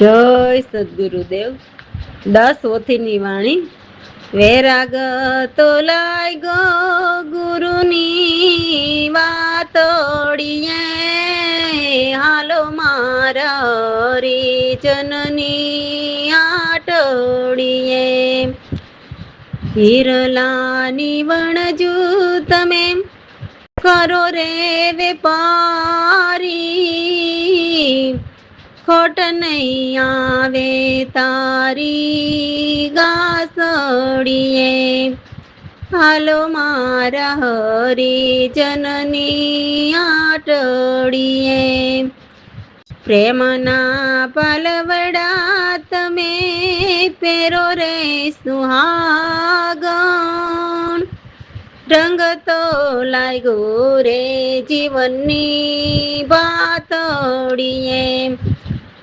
જય સદગુરુદેવ. 10 વાણી. વૈરાગ તો લાગ્યો ગુરુની વાતોડીએ, હાલો મારા રે જનની આટોડીએ. હિરલાની વણજુ તમે કરો રે વેપારી, ખોટ નહીં આવે તારી ગાસડીએ. હાલો મારા હરિજનની આટડીએ. પ્રેમના પાલવડા તમે પેરો રે સુહાગણ, રંગ તો લાગ્યો રે જીવનની બાતડીએ.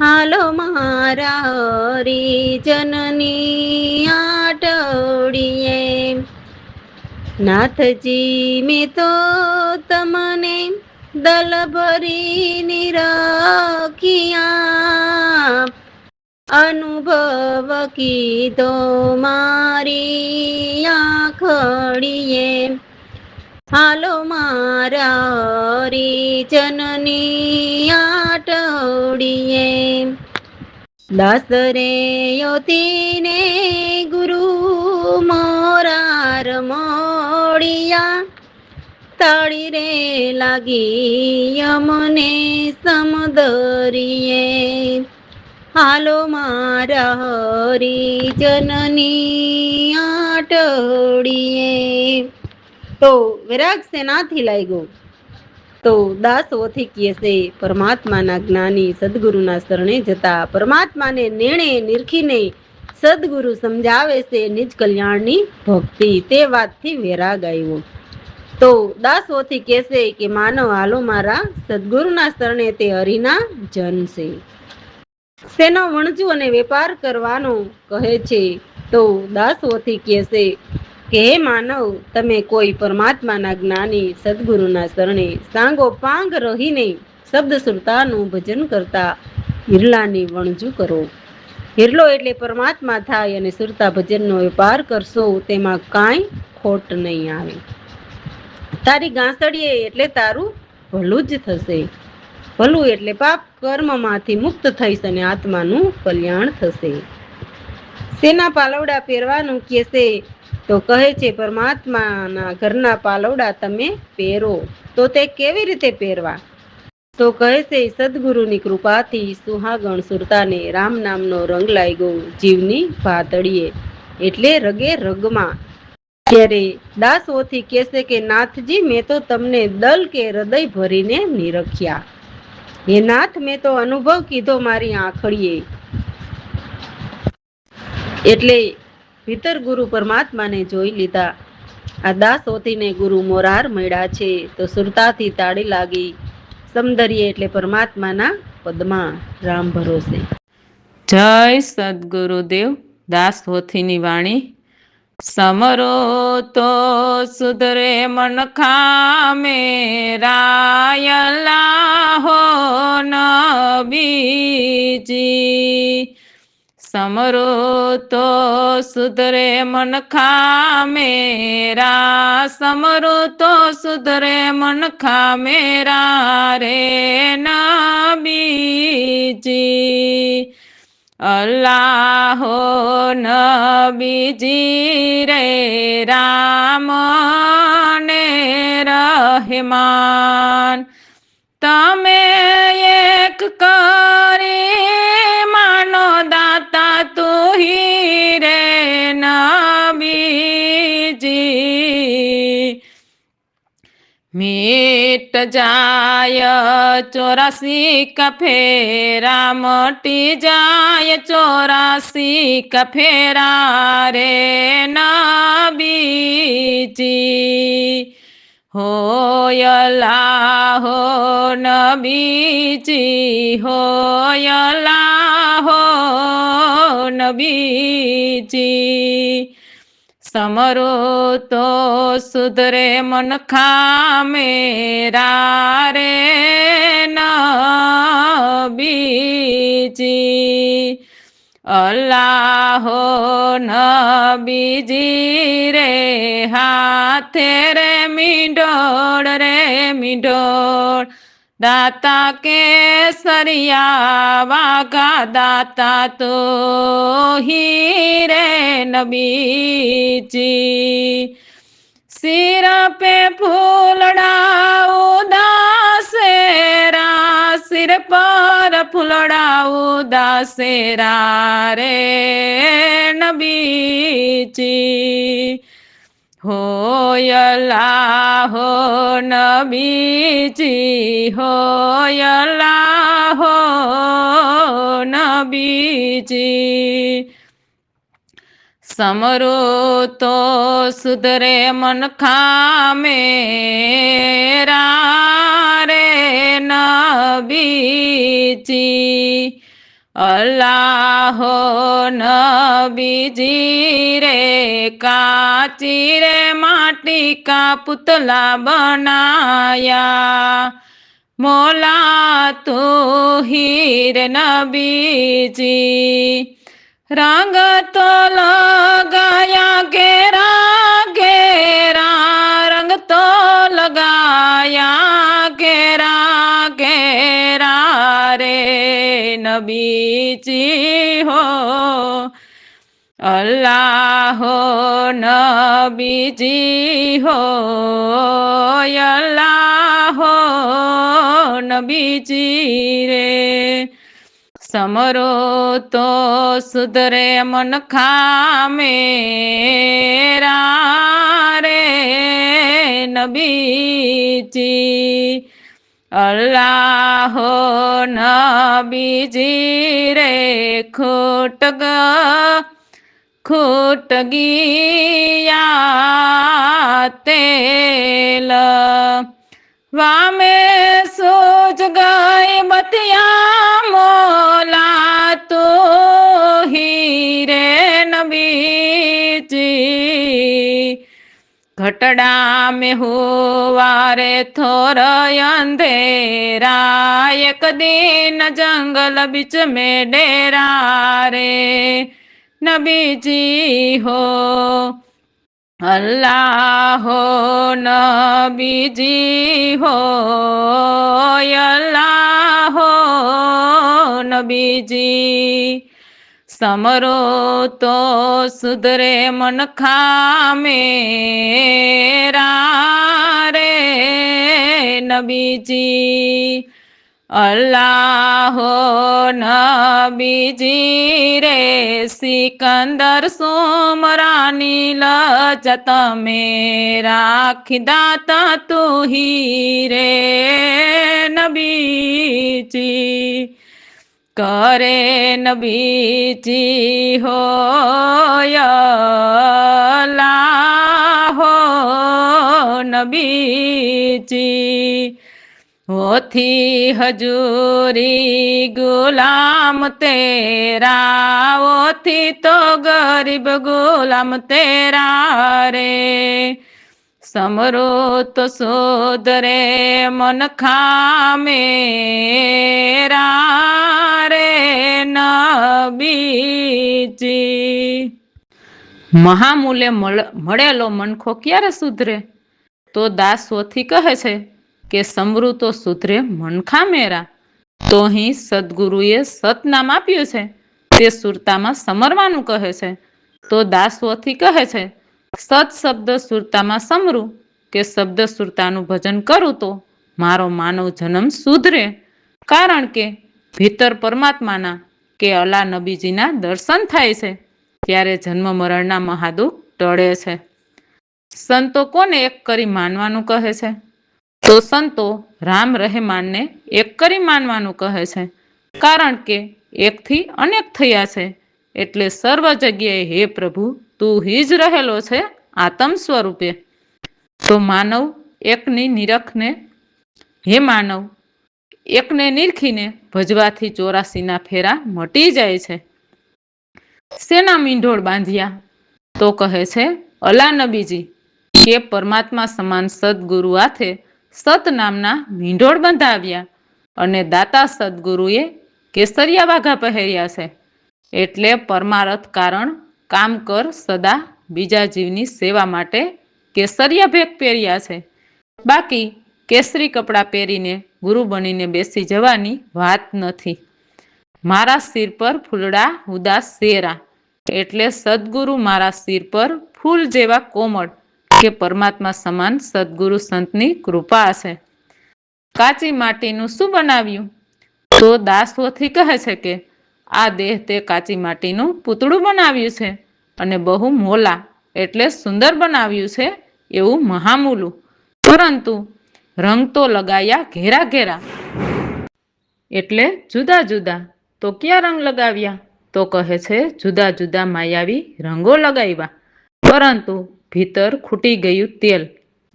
હાલો મારા હરિજનની આટડીએ. નાથજી મેં તો તમને દલ ભરી રખિયા, અનુભવ કીધો મારી આંખડીએ. હાલો મારા હરિજનની આટડીએ. દાસરે યોતીને ગુરુ મોરાર મોડિયા, તાળી રે લાગી અમને સમદરીએ. હાલો મારા હરિજનની આટડીએ. તો વિરાગ સેનાથી લાગ્યો? તો દાસોથી કહે છે, પરમાત્માના જ્ઞાની સદગુરુના શરણે જતા પરમાત્માને નેણે નિરખીને સદગુરુ સમજાવે છે નિજ કલ્યાણની ભક્તિ. તે વાતથી વૈરાગ આવ્યો. તો દાસોથી કહેશે કે માનવ હાલો મારા સદગુરુના શરણે, તે હરિના જન છે. શેનો વણજુ અને વેપાર કરવાનો કહે છે? તો દાસોથી કહેશે કે હે માનવ, તમે કોઈ પરમાત્માના જ્ઞાની સદગુરુના શરણે સાંગો પાંગ રહીને શબ્દ સુરતાનું ભજન કરતા હિરલાની વણજુ કરો. હિરલો એટલે પરમાત્મા થાય અને સુરતા ભજનનો વેપાર કરશો, તેમાં કાંઈ ખોટ નહીં આવે. તારી ગાંસડીએ એટલે તારું ભલું જ થશે. ભલું એટલે પાપ કર્મમાંથી મુક્ત થઈશ અને આત્માનું કલ્યાણ થશે. શેના પાલવડા પહેરવાનું કહેશે? તો કહે છે, પરમાત્માના ઘરના પાલવડા તમે પહેરો. તો તે કેવી રીતે પહેરવા? તો કહે છે, સદગુરુની કૃપાથી સુહાગણ સુરતાને રામ નામનો રંગ લાગ્યો જીવની ભાતડીએ, એટલે રગે રગમાં. ત્યારે દાસોથી કહેશે કે નાથજી, મેં તો તમને દલ કે હૃદય ભરીને નિરખ્યા. હે નાથ, મેં તો અનુભવ કીધો મારી આંખડીએ. એટલે ભીતર ગુરુ પરમાત્માને જોઈ લીધા. આ દાસોથીને ગુરુ મોરાર મળ્યા છે. તો સુરતાથી તાળી લાગી સમદરીએ એટલે પરમાત્માના પદમાં રામ ભરોસે. જય સદગુરુદેવ. દાસોથીની વાણી. સમરો તો સુધરે મન ખામે, રાયલા હો નબીજી. સમરો તો સુધરે મન ખામેરા, સમરો તો સુધરે મન ખામેરા રે નબીજી. અલ્લાહો નબીજી રે રામ ને રહેમાન, તમે એક કરી માનો દાતા તુહી રે નબીજી. મીટ જાય 84 કા ફેરા, મટી જાય 84 કા ફેરા રે નબીજી. હોયલા હો નબીજી, હોયલા હો નબીજી. સમરો તો સુધરે મન ખામેરા રે નબીજી અલ્લાહો નબીજી રે હાથે રે મીંઢોળ દાતા કેસરિયા વાઘા દાતા તો હીરે નબીજી સિર પે ફૂલડા ઉદાસેરા સિર પર ફૂલડા ઉદાસેરા રે નબીજી હોયલા હો નબીજી હોયલા હો નબીજી સમરો તો સુધરે મન ખામેરા રે નબીજી અલ્લાહો નબીજી રે કાચી રે માટી કા પુતલા બનાયા મોલા તું હીર નબીજી રંગ તો લગાયા ઘેરા ઘેરા રંગ તો લગાયા ઘેરા ઘેરા રે નબીજી હો અલ્લાહો નબીજી હો અલ્લાહો નબીજી રે સમરો તો સુધરે મન ખામેરા રે નબીજી અલ્લાહો નબીજી રે ખૂટ ગયા તેલ વામે સોજ ગઈ બતિયા મોલા તો હીરે નબીજી ઘટડા में हुवारे थोर अंधेरा एक दिन जंगल बीच में डेरा रे नबीजी हो अल्लाह हो नबीजी हो अल्लाह हो नबीजी समरो तो सुधरे मन खामेरा रे नबीजी अल्लाह हो नबीजी रे सिकंदर सुमरानी लजत में राखी दाता तू ही रे नबीजी करे नबीजी हो अल्लाह हो नबीजी होथी हजूरी गुलाम तेरा होथी तो गरीब गुलाम तेरा रे समरो तो सोदरे मन खामेरा रे નબીજી મહામૂલ્ય મળેલો મનખો ક્યારે સુધરે? તો દાસોથી કહે છે કે સમરૂ તો સુધરે મનખા મેરા. તો અહીં સદગુરુએ સતનામ આપ્યું છે તે સુરતામાં સમરવાનું કહે છે. તો દાસોથી કહે છે સત શબ્દ સુરતામાં સમરું કે શબ્દ સુરતાનું ભજન કરું તો મારો માનવ જન્મ સુધરે. કારણ કે ભીતર પરમાત્માના કે અલા નબીજીના દર્શન થાય છે ત્યારે જન્મ મરણના મહાદુખ ટળે છે. સંતો કોને એક કરી માનવાનું કહે છે? તો સંતો રામ રહેમાનને એક કરી માનવાનું કહે છે. કારણ કે એકથી અનેક થયા છે એટલે સર્વ જગ્યાએ હે પ્રભુ તું હિ જ રહેલો છે આત્મ સ્વરૂપે. તો માનવ એકની નિરખને હે માનવ એકને નિરખીને ભજવાથી 84ના ફેરા મટી જાય છે. શેના મીંઢોળ બાંધ્યા? તો કહે છે અલા નબીજી કે પરમાત્મા સમાન સદગુરુ હાથે સત નામના મીંઢોળ બંધાવ્યા અને દાતા સદગુરુએ કેસરિયા વાઘા પહેર્યા છે. એટલે પરમારથ કારણ કામ કર સદા બીજા જીવની સેવા માટે કેસરિયા ભેગ પહેર્યા છે. બાકી કેસરી કપડાં પહેરીને ગુરુ બનીને બેસી જવાની વાત નથી. મારા સિર પર ફૂલડા ઉદાસ શેરા એટલે સદગુરુ મારા સિર પર ફૂલ જેવા કોમળ કે પરમાત્મા સમાન સદગુરુ સંતની કૃપા છે. કાચી માટીનું શું બનાવ્યું? તો દાસોથી કહે છે કે આ દેહ તે કાચી માટીનું પૂતળું બનાવ્યું છે અને બહુ મોલા એટલે સુંદર બનાવ્યું છે એવું મહામૂલું, પરંતુ રંગ તો લગાયા ઘેરા ઘેરા. એટલે જુદા જુદા. તો ક્યાં રંગ લગાવ્યા? તો કહે છે જુદા જુદા માયાવી રંગો લગાવ્યા, પરંતુ ભીતર ખૂટી ગયું તેલ.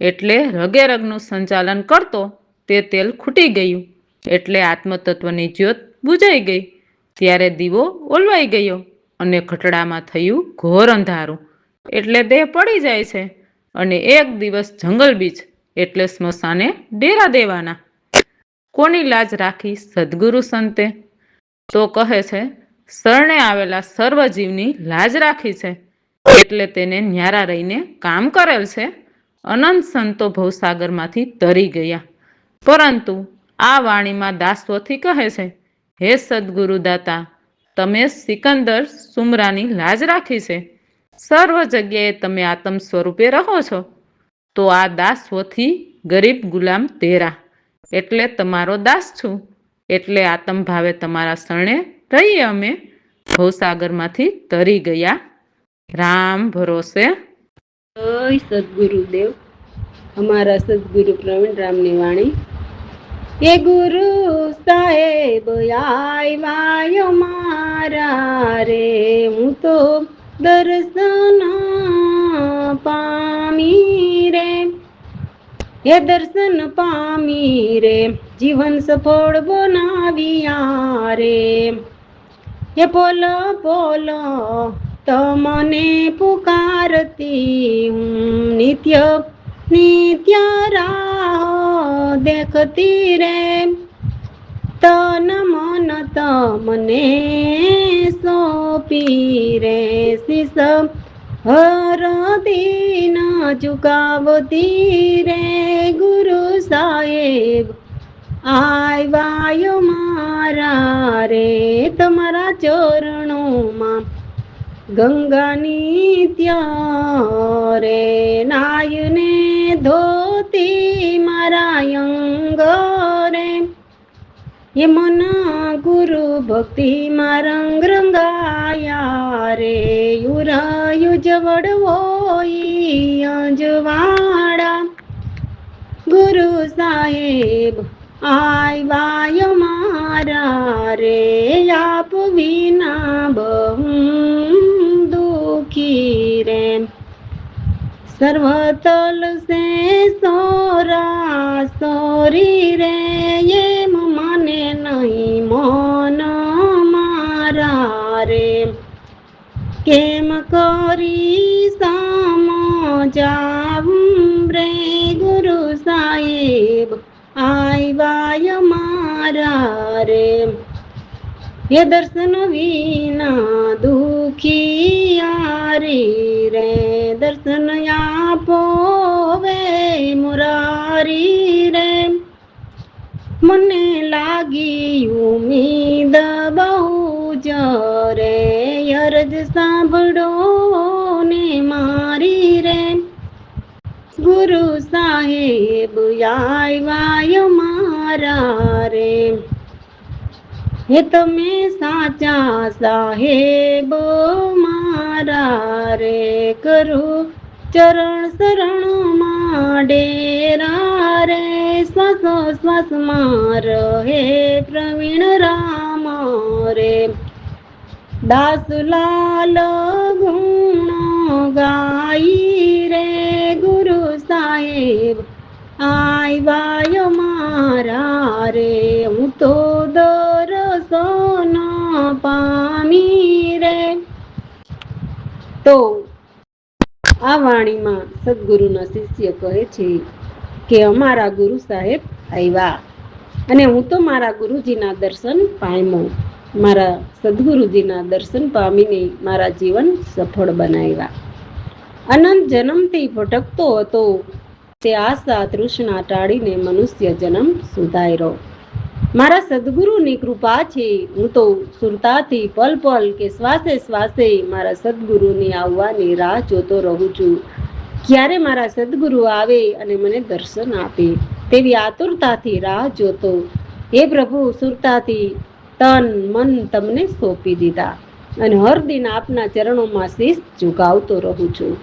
એટલે રગે રગનું સંચાલન કરતો તે તેલ ખૂટી ગયું. એટલે આત્મતત્વની જ્યોત બુજાઈ ગઈ. ત્યારે દીવો ઓલવાઈ ગયો અને ખટડામાં થયું ઘોર અંધારું. એટલે દેહ પડી જાય છે અને એક દિવસ જંગલ બીચ એટલે સ્મશાને ડેરા દેવાના. કોની લાજ રાખી સદગુરુ સંતે? તો કહે છે શરણે આવેલા સર્વ જીવની લાજ રાખી છે. એટલે તેને ન્યારા રહીને કામ કરેલ છે. અનંત સંતો ભવસાગરમાંથી તરી ગયા, પરંતુ આ વાણીમાં દાસોથી કહે છે હે સદગુરુ દાતા, તમે સિકંદર સુમરાની લાજ રાખી છે. સર્વ જગ્યાએ તમે આત્મ સ્વરૂપે રહો છો. તો આ દાસોથી ગરીબ ગુલામ તેરા એટલે તમારો દાસ છું. એટલે આત્મ ભાવે તમારા શરણે રહીએ અમે ભવસાગરમાંથી તરી ગયા રામ ભરોસે. જય સદગુરુદેવ. અમારા સદગુરુ પ્રવીણ રામની વાણી. એ ગુરુ સાહેબ આવ્યા મારા રે, હું તો દર્શન પામી રે. એ દર્શન પામી રે, જીવન સફળ બનાવ્યા રે. એ બોલો બોલો તમને પુકારતી હું, નિત્ય નિત્ય રાહ દેખતી રે. તન મન તમને સોંપી રે, શીશ હર દીન ઝુકાવતી રે. ગુરુ સાહેબ આવ્યા મારા રે, તમારા ચરણોમાં ગંગાની ત્યાં રે. નાયને ધોતી મારા અંગ રે, એ મન ગુરુ ભક્તિમાં રંગ રંગાયા રે. યુરાયુ જવડ હોય અંજવાડા, ગુરુ સાહેબ આવ્યા મારા રે. આપ વિના બહુ દુખી રે, સર્વતલ સે સોરા સોરી રે. એમ મને નહીં મન મારા રે, કેમ કરી સમજાવું રે. ગુરુ સાહેબ આવ્યા મારા રે, એ દર્શન વિના દુખિયારી રે. દર્શન આપો વે મુરારી રે, મને લાગી ઉમીદ બહુ જરે. અરજ સાંભળો ને મારી રે, ગુરુ સાહેબ આવ્યા મારા રે. હે તમે સાચા સાહેબ મારા રે, કરું ચરણ શરણમાં ડેરા રે. શ્વાસો શ્વાસમાં રહે પ્રવીણ રામ રે. દાસલાલ ગુણ ગાઈ રે, ગુરુ સાહેબ આવ્યા મારા રે. હું તો દર્શન પામી રે. તો આ વાણીમાં સદગુરુના શિષ્ય કહે છે કે અમારા ગુરુ સાહેબ આવ્યા અને હું તો મારા ગુરુજીના દર્શન પામ્યો. મારા સદગુરુજીના દર્શન પામીને મારા જીવન સફળ બનાવ્યા. અનંત જન્મથી ભટકતો હતો તે આશા તૃષ્ણા ટાળીને મનુષ્ય જન્મ સુધાર્યો. મારા સદગુરુની કૃપા છે. હું તો સુરતાથી પલ પલ કે શ્વાસે શ્વાસે મારા સદગુરુની આવવાની રાહ જોતો રહું છું. ક્યારે મારા સદગુરુ આવે અને મને દર્શન આપે તેવી આતુરતાથી રાહ જોતો. હે પ્રભુ, સુરતાથી તન મન તમને સોંપી દીધા અને હર દિન આપના ચરણોમાં શીશ ઝુકાવતો રહું છું.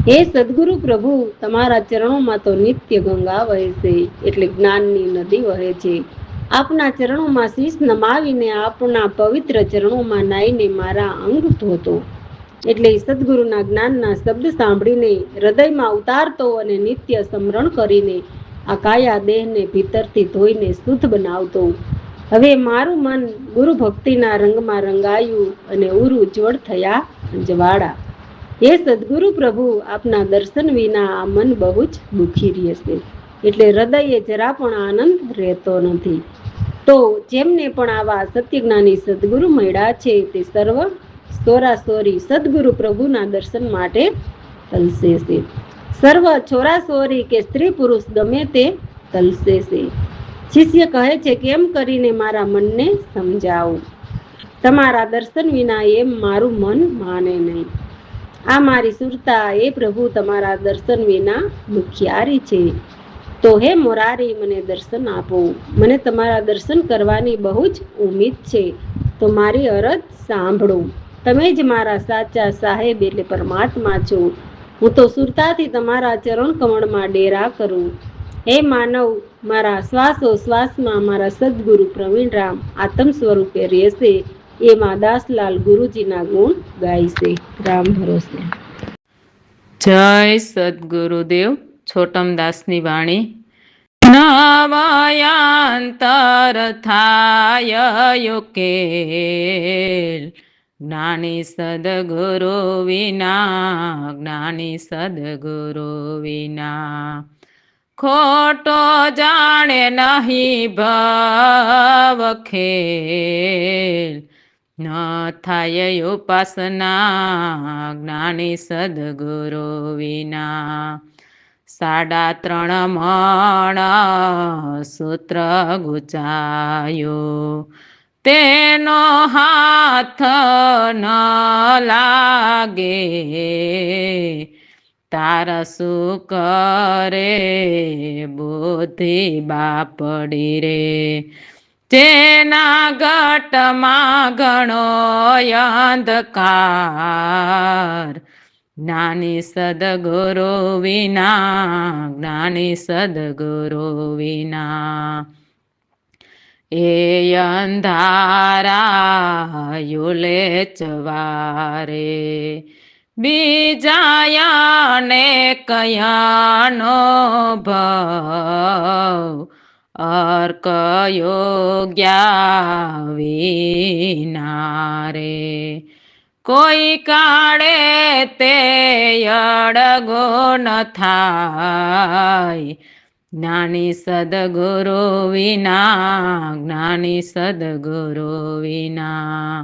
હે સદગુરુ પ્રભુ, તમારા ચરણોમાં તો નિત્ય ગંગા વહે છે, એટલે જ્ઞાનની નદી વહે છે. આપના ચરણોમાં શીશ નમાવીને આપના પવિત્ર ચરણોમાં નાઈને મારા અંગ ધોતો. એટલે સદગુરુના જ્ઞાનના શબ્દ સાંભળીને હૃદયમાં ઉતારતો અને નિત્ય સ્મરણ કરીને આ કાયા દેહને ભીતરથી ધોઈને શુદ્ધ બનાવતો. હવે મારું મન ગુરુ ભક્તિના રંગમાં રંગાયું અને ઉર ઉજ્જવળ થયા અંજવાળા. હે સદગુરુ પ્રભુ, આપના દર્શન વિના આ મન બહુ જ દુઃખી રહેશે, એટલે હૃદયે જરા પણ આનંદ રહેતો નથી. તો જેમને પણ આવા સત્યજ્ઞાની સદગુરુ મળ્યા છે તે સર્વ સોરાસોરી સદગુરુ પ્રભુના દર્શન માટે તલસે છે. સર્વ છોરાસોરી કે સ્ત્રી પુરુષ ગમે તે તલસે છે. શિષ્ય કહે છે, કેમ કરીને મારા મનને સમજાવું? તમારા દર્શન વિના એમ મારું મન માને નહીં. આ મારી સુરતા, એ પ્રભુ તમારા દર્શન વિના દુખિયારી છે. તો હે મોરારી, મને દર્શન આપો. મને તમારા દર્શન કરવાની બહુ જ ઉમ્મીદ છે. તો મારી અરજ સાંભળો. તમે જ મારા સાચા સાહેબ એટલે પરમાત્મા છો. હું તો સુરતાથી તમારા ચરણ કમળમાં ડેરા કરું. હે માનવ, મારા શ્વાસોશ્વાસમાં મારા સદગુરુ પ્રવીણરામ આત્મ સ્વરૂપે રહેશે. એમાં દાસલાલ ગુરુજીના ગુણ ગાય છે. રામ ભરોસે. જય સદગુરુદેવ. છોટમદાસની વાણી. નવયાંતર થાય યુકેલ, જ્ઞાની સદગુરુ વિના, જ્ઞાની સદગુરુ વિના. ખોટો જાણે નહીં ભવ ખેલ, ન થાય ઉપાસના જ્ઞાની સદગુરુ વિના. 3.5 મણ સૂત્ર ગુચાયો, તેનો હાથ ન લાગે. તારા શું કરે બુદ્ધિ બાપડી રે, જેના ગટમાં ઘણો અંધકાર. જ્ઞાની સદગુરુ વિના, જ્ઞાની સદગુરુ વિના. એ અંધારા યુલે ચવારે, બીજાયાને કયાનો ભવ. અર્ક યોગ્યા વિના રે, કોઈ કાળે તે અડગો ન થાય. જ્ઞાની સદગુરુ વિના, જ્ઞાની સદગુરુ વિના.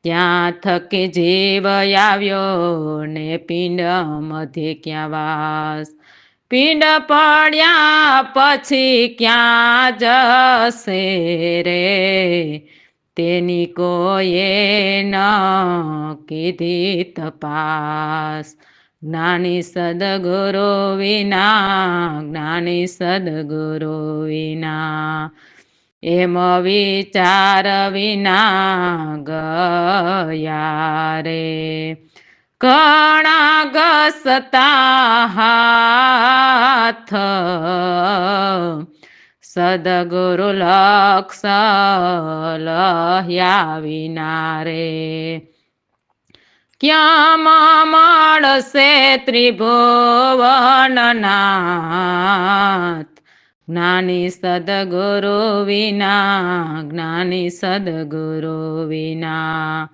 ત્યાં થકી જીવ આવ્યો ને પિંડ મધ્ય ક્યાં વાસ. પિંડ પડ્યા પછી ક્યાં જશે રે, તેની કોઈએ ન કીધી તપાસ. જ્ઞાની સદગુરુ વિના, જ્ઞાની સદગુરુ વિના. એમ વિચાર વિના ગયા રે, ઘણા ઘસતા હાથ. સદગુરુ લક્ષ લહ્યા વિના રે, ક્યાં મળશે ત્રિભુવનનાથ. જ્ઞાની સદગુરુ વિના, જ્ઞાની સદગુરુ વિના.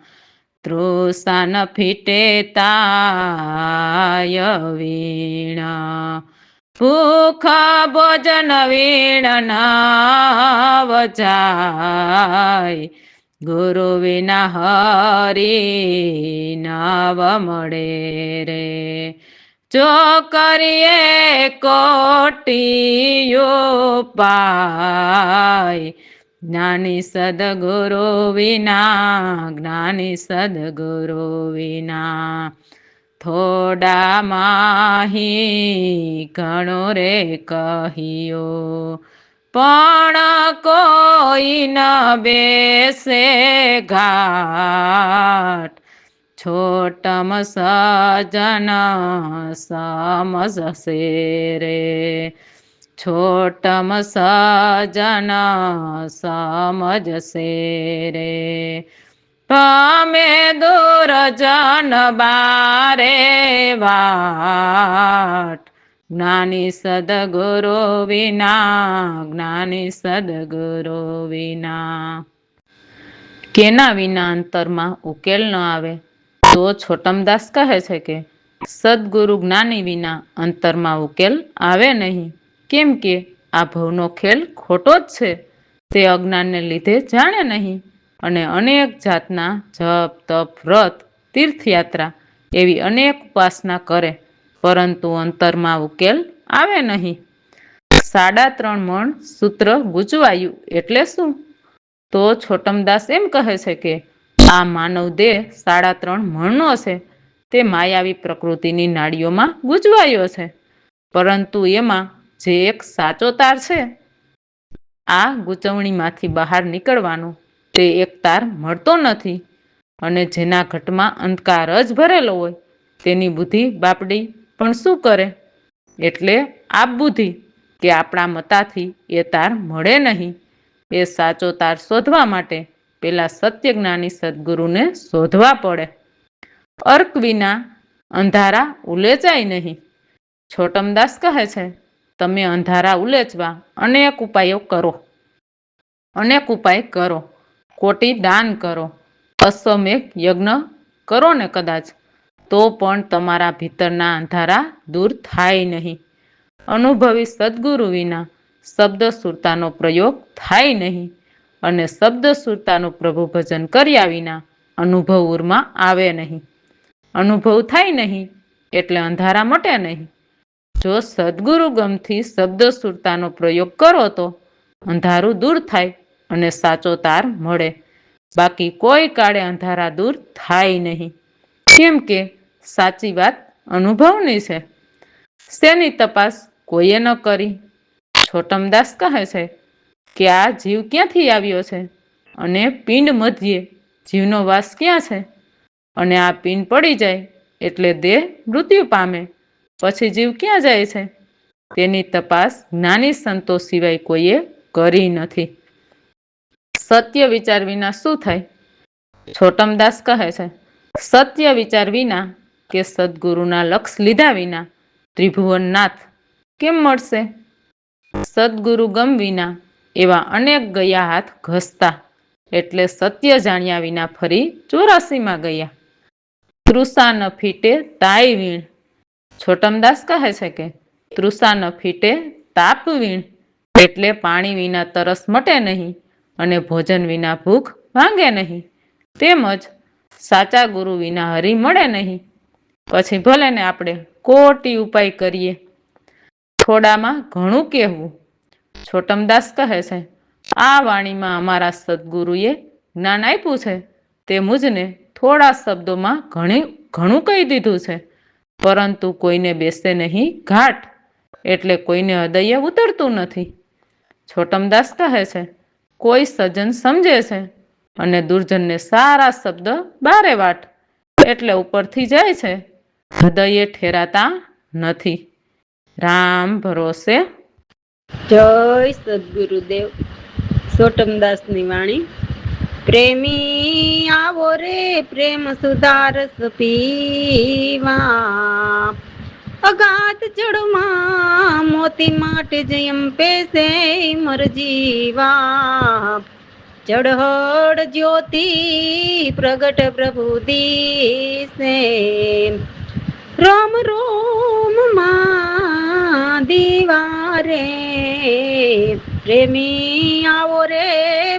તૃષા ન ફીટે તાય વીણા ભૂખ ભોજન વીણ ના વજાય ગુરુ વિના હરી નાવ મળે રે જો કરીએ કોટિયો પાય જ્ઞાની સદગુરુ વિના જ્ઞાની સદગુરુ વિના થોડા માહી ઘણો રે કહ્યો પણ કોઈ ન બેસે ઘાટ છોટમ સજન સમજશે રે છોટમ સજન સમજશે રે પામે દુર્જન બારે વાટ જ્ઞાની સદગુરુ વિના જ્ઞાની સદગુરુ વિના કેના વિના અંતરમાં ઉકેલ ન આવે તો છોટમદાસ કહે છે કે સદગુરુ જ્ઞાની વિના અંતરમાં ઉકેલ આવે નહીં. કેમ કે આ ભવનો ખેલ ખોટો જ છે. તે અજ્ઞાનને લીધે જાણે નહીં અને અનેક જાતના જપ તપ વ્રત તીર્થયાત્રા એવી અનેક ઉપાસના કરે પરંતુ અંતરમાં ઉકેલ આવે નહીં. 3.5 મણ સૂત્ર ગૂંચવાયું એટલે શું? તો છોટમદાસ એમ કહે છે કે આ માનવ દેહ 3.5 મણનો છે. તે માયાવી પ્રકૃતિની નાડીઓમાં ગૂંચવાયો છે, પરંતુ એમાં જે એક સાચો તાર છે, આ ગૂંચવણીમાંથી બહાર નીકળવાનો તે એક તાર મળતો નથી અને જેના ઘટમાં અંધકાર જ ભરેલો હોય તેની બુદ્ધિ બાપડી પણ શું કરે? એટલે આપ બુદ્ધિ કે આપણા મતાથી એ તાર મળે નહીં. એ સાચો તાર શોધવા માટે પેલા સત્ય જ્ઞાની સદગુરુને શોધવા પડે. અર્ક વિના અંધારા ઉલેચાય નહીં. છોટમદાસ કહે છે તમે અંધારા ઉલેચવા અનેક ઉપાયો કરો, અનેક ઉપાય કરો, કોટી દાન કરો, અશ્વમેઘ યજ્ઞ કરો ને કદાચ, તો પણ તમારા ભીતરના અંધારા દૂર થાય નહીં. અનુભવી સદગુરુ વિના શબ્દ સુરતાનો પ્રયોગ થાય નહીં અને શબ્દ સુરતાનું પ્રભુ ભજન કર્યા વિના અનુભવ ઉરમાં આવે નહીં. અનુભવ થાય નહીં એટલે અંધારા મટે નહીં. જો સદગુરુ ગમથી શબ્દ સુરતાનો પ્રયોગ કરો તો અંધારું દૂર થાય અને સાચો તાર મળે. બાકી કોઈ કાળે અંધારા દૂર થાય નહીં. કેમ કે સાચી વાત અનુભવની છે. શેની તપાસ કોઈએ ન કરી. છોટમદાસ કહે છે કે આ જીવ ક્યાંથી આવ્યો છે અને પિંડ મધ્યે જીવનો વાસ ક્યાં છે અને આ પિંડ પડી જાય એટલે દેહ મૃત્યુ પામે, પછી જીવ ક્યાં જાય છે તેની તપાસ જ્ઞાની સંતો સિવાય કોઈએ કરી નથી. સત્ય વિચાર વિના શું થાય? છોટમદાસ કહે છે સત્ય વિચાર વિના કે સદગુરુના લક્ષ લીધા વિના ત્રિભુવનનાથ કેમ મળશે? સદગુરુ ગમ વિના એવા અનેક ગયા હાથ ઘસતા એટલે સત્ય જાણ્યા વિના ફરી 84માં ગયા. તૃષા ન ફીટે તાય વીણ. છોટમદાસ કહે છે કે તૃષા ન ફીટે તાપ વીણ એટલે પાણી વિના તરસ મટે નહીં અને ભોજન વિના ભૂખ ભાંગે નહીં. તેમજ સાચા ગુરુ વિના હરી મળે નહીં. પછી ભલે ને આપણે કોટી ઉપાય કરીએ, થોડામાં ઘણું કહેવું. છોટમદાસ કહે છે આ વાણીમાં અમારા સદગુરુએ જ્ઞાન આપ્યું છે તે મુજને થોડા શબ્દોમાં ઘણું કહી દીધું છે, પરંતુ કોઈને બેસે નહીં ઘાટ એટલે કોઈને હૃદય ઉતરતું નથી. છોટમદાસ કહે છે કોઈ સજ્જન સમજે છે અને દુર્જનને સારા શબ્દ બારે વાટ એટલે ઉપરથી જાય છે, હૃદયે ઠેરાતા નથી. રામ ભરોસે. જય સદગુરુદેવ. છોટમદાસની વાણી. પ્રેમી આવો રે પ્રેમ સુધારસ પીવા, અગાધ જળમાં મોતી માટે જયમ પેસે મર જીવા. ચઢળ જ્યોતિ પ્રગટ પ્રભુ દિશે, રોમ રોમ માં દીવારે, પ્રેમી આવો રે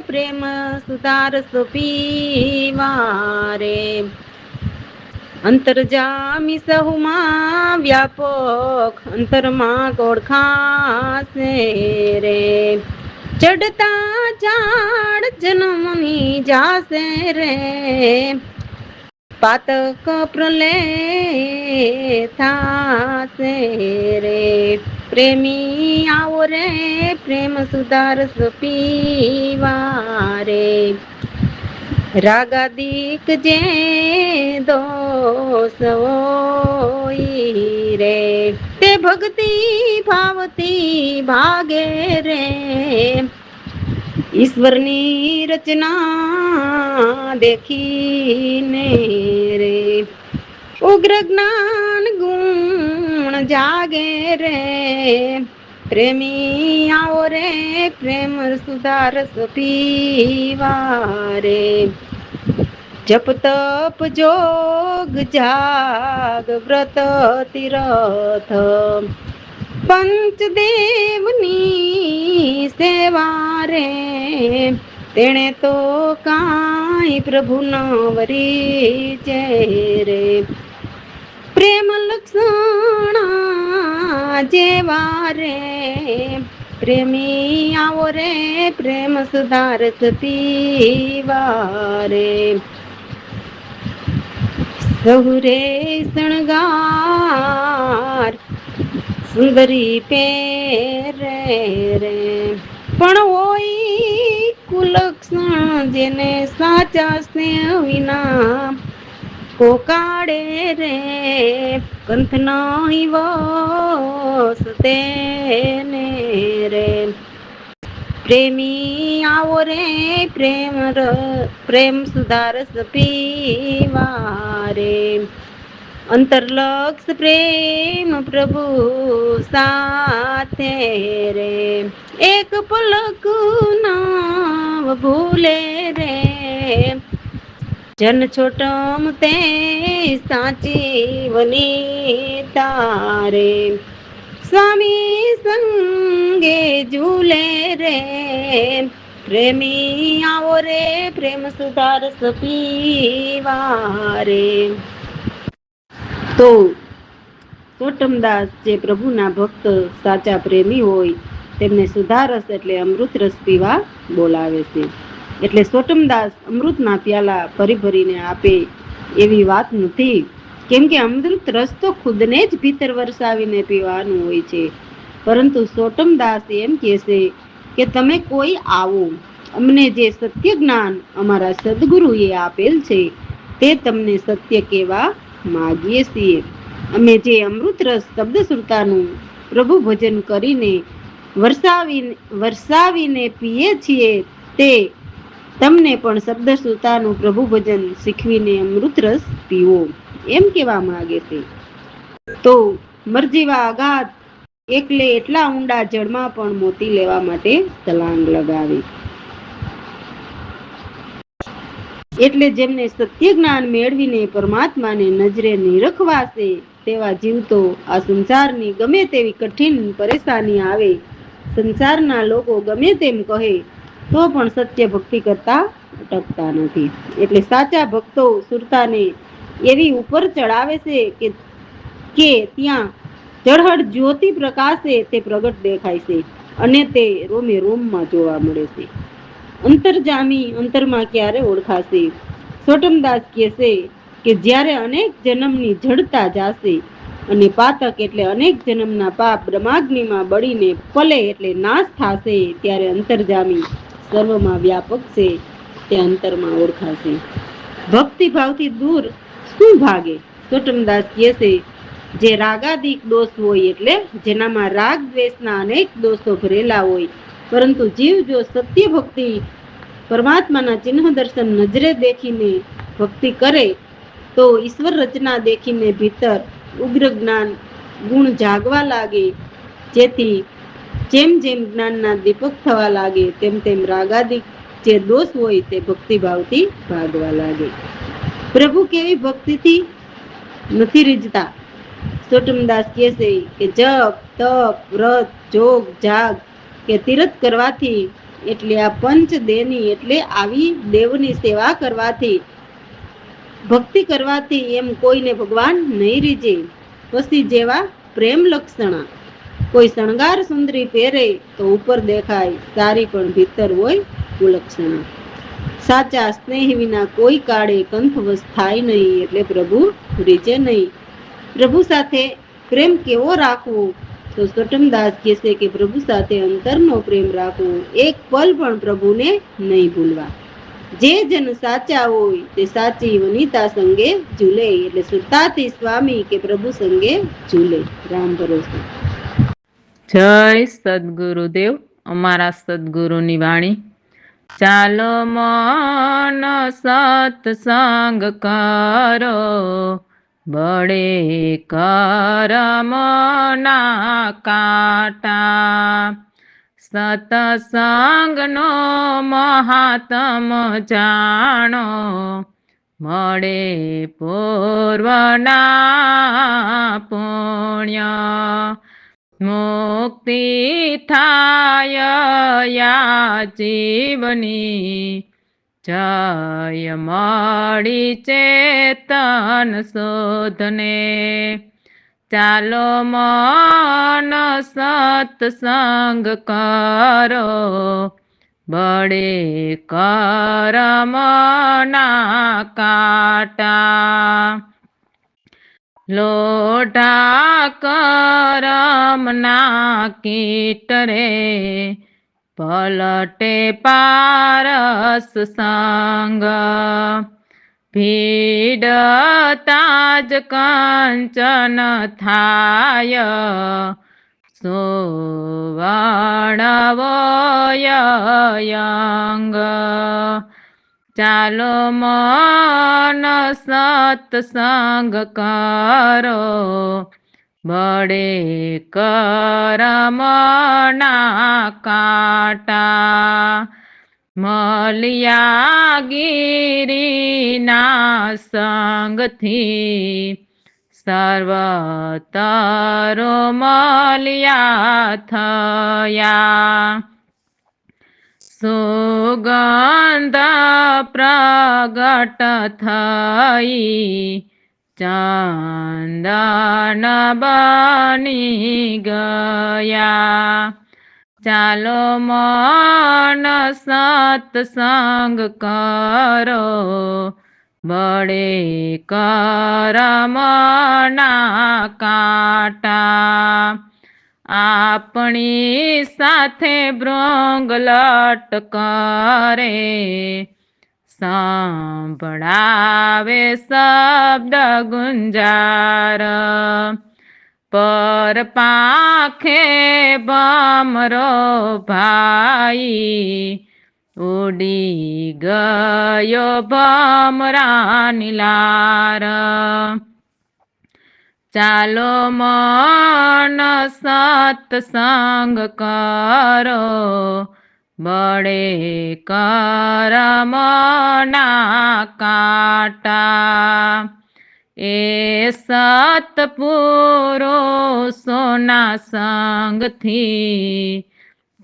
પ્રેમ સુધારસ પીવારે, અંતરજામી સહુમાં વ્યાપક અંતરમાં ઓળખાશે રે, ચડતા ઝાડ જન્મની જાશે રે, પાતક પ્રલય થાશે રે, પ્રેમી આવો રે પ્રેમ સુધારસ પીવારે, રાગાદિક જે દોષ હોય રે, તે ભક્તિ ભાવતી ભાગે રે, ઈશ્વરની રચના દેખીને રે, ઉગ્ર જ્ઞાન ગુણ જાગે રે, પ્રેમી આવો રે પ્રેમ સુધારસ પીવારે, જપ તપ જોગ જાગ વ્રત તીરથ, પંચદેવની સેવા રે, તેણે તો કાંઈ પ્રભુ ન વરી છે રે, પ્રેમ લક્ષણા જેવા રે, પ્રેમી આવો રે પ્રેમ સુધારસ પીવારે, સહુરે શણગાર સુંદરી પહેરે રે, પણ હોય કુલક્ષણ જેને સાચા સ્નેહ વિના કોકાડે રે, કંથ નહીં વસ તેને રે, પ્રેમી આવો રે પ્રેમ સુધારસ પીવારે, અંતરલક્ષ પ્રેમ પ્રભુ સાથે રે, એક પલક નાવ ભૂલે રે, જન છોટમ તે સાચી વનિતા રે, સ્વામી સંગે ઝૂલે રે, પ્રેમી આવો રે પ્રેમ સુધારસ પીવારે. તો સોટમદાસ જે પ્રભુના ભક્ત સાચા પ્રેમી હોય તેમને સુધારસ એટલે અમૃત રસ પીવા બોલાવે છે. એટલે સોટમદાસ અમૃતના પ્યાલા ભરી ભરીને આપે એવી વાત નથી, કેમ કે અમૃત રસ તો ખુદને જ ભીતર વરસાવીને પીવાનું હોય છે. પરંતુ સોટમદાસ એમ કહે છે કે તમે કોઈ આવો, અમને જે સત્ય જ્ઞાન અમારા સદગુરુએ આપેલ છે તે તમને સત્ય કહેવા માગીએ છીએ. અમે જે અમૃત રસ શબ્દ સુરતાનું પ્રભુ ભજન કરીને વરસાવીને પીએ છીએ તે તમને પણ શબ્દ સુરતાનું પ્રભુ ભજન શીખવીને અમૃત રસ પીવો એમ કહેવા માંગે છે. તો મરજીવા અગાધ એકલે એટલા ઊંડા જળમાં પણ મોતી લેવા માટે તલાંગ લગાવી. એટલે જેમને સત્ય જ્ઞાન મેળવીને પરમાત્માને નજરે નિરખવા છે તેવા જીવ તો આ સંસારની ગમે તેવી કઠિન પરેશાની આવે, સંસારના લોકો ગમે તેમ કહે તો પણ સત્ય ભક્તિ કરતા અટકતા નથી. એટલે સાચા ભક્તો સુરતાને એવી ઉપર ચડાવે છે કે ત્યાં ઝળહળ જ્યોતિ પ્રકાશે તે પ્રગટ દેખાય છે અને તે રોમે રોમમાં જોવા મળે છે. અંતરજામી અંતરમાં ક્યારે ઓળખાશે? સોટમદાસ કહે છે કે જ્યારે અનેક જન્મની જડતા જાશે અને પાતક એટલે અનેક જન્મના પાપ બ્રહ્માગ્નિમાં બળીને પલે એટલે નાશ થાશે, ત્યારે અંતરજામી સર્વમાં વ્યાપક છે તે અંતરમાં ઓળખાશે. ભક્તિભાવથી દૂર શું ભાગે? સોટમદાસ કહે છે જે રાગાદિક દોષ હોય એટલે જેનામાં રાગ દ્વેષના અનેક દોષો ભરેલા હોય, પરંતુ જીવ જો સત્ય ભક્તિ પરમાત્માના ચિહ્ન દર્શન નજરે દેખીને ભક્તિ કરે તો ઈશ્વર રચના દેખીને ભીતર ઉગ્ર જ્ઞાન ગુણ જાગવા લાગે, જેથી જેમ જેમ જ્ઞાનના દીપક થવા લાગે તેમ તેમ રાગાદિક જે દોષ હોય તે ભક્તિભાવથી ભાગવા લાગે. પ્રભુ કેવી ભક્તિથી નથી રીઝતા. સોટમદાસ કહે છે કે જપ તપ વ્રત જોગ જાગ કે તીરથ કરવાથી એટલે આ પંચ દેવની એટલે આવી દેવની સેવા કરવાથી ભક્તિ કરવાથી એમ કોઈને ભગવાન નહીં રીજે. પછી જેવા પ્રેમ લક્ષણા. કોઈ શણગાર સુંદરી પહેરે તો ઉપર દેખાય સારી પણ ભીતર હોય કુલક્ષણા. સાચા સ્નેહ વિના કોઈ કાળે કંઠવશ થાય નહીં એટલે પ્રભુ રીજે નહીં. પ્રભુ સાથે પ્રેમ કેવો રાખવો? તો સોટમદાસ કહે છે કે પ્રભુ સાથે અંતરનો પ્રેમ રાખવો, એક પલ પણ પ્રભુને નહીં ભૂલવા. જે જન સાચા હોય તે સાચી વનિતા સંગે ઝૂલે, એટલે સુરતાથી સ્વામી કે પ્રભુ સંગે ઝૂલે. રામ ભરોસે. જય સદગુરુદેવ. અમારા સદગુરુની વાણી. ચાલો મન સત્સંગ કરો, બળે કરમના કાંટા. સત્સંગનો મહાત્મ જાણો, મળે પૂર્વના પુણ્ય. મુક્તિ થાય યા જીવની, જય મળી ચેતન શોધને. ચાલો મન સત્સંગ કરો, બળે કરમના કાંટા. લોઢા કરમના કીટ રે, પલટે પારસ સંગ. ભીડતા જ કંચન થાય, સુવર્ણવયંગ. ચાલો મન સત્સંગ કરો, બળે કરમના કાંટા. મલિયા ગિરીના સંગથી, સર્વતરો મલિયા થયા. સુગંધ પ્રગટ થઈ, ચંદન બની ગયા. ચાલો મન સત્સંગ કરો, બળે કરમના કાંટા. આપણી સાથે ભૃંગ લટકરે, સંભળાવે શબ્દ ગુંજાર. પર પાંખે ભમરો ભાઈ, ઉડી ગયો ભમરાની લાર. ચાલો મન સત્સંગ કરો, બળે કરમના કાંટા. એ સત્પુરુષોના સંગથી,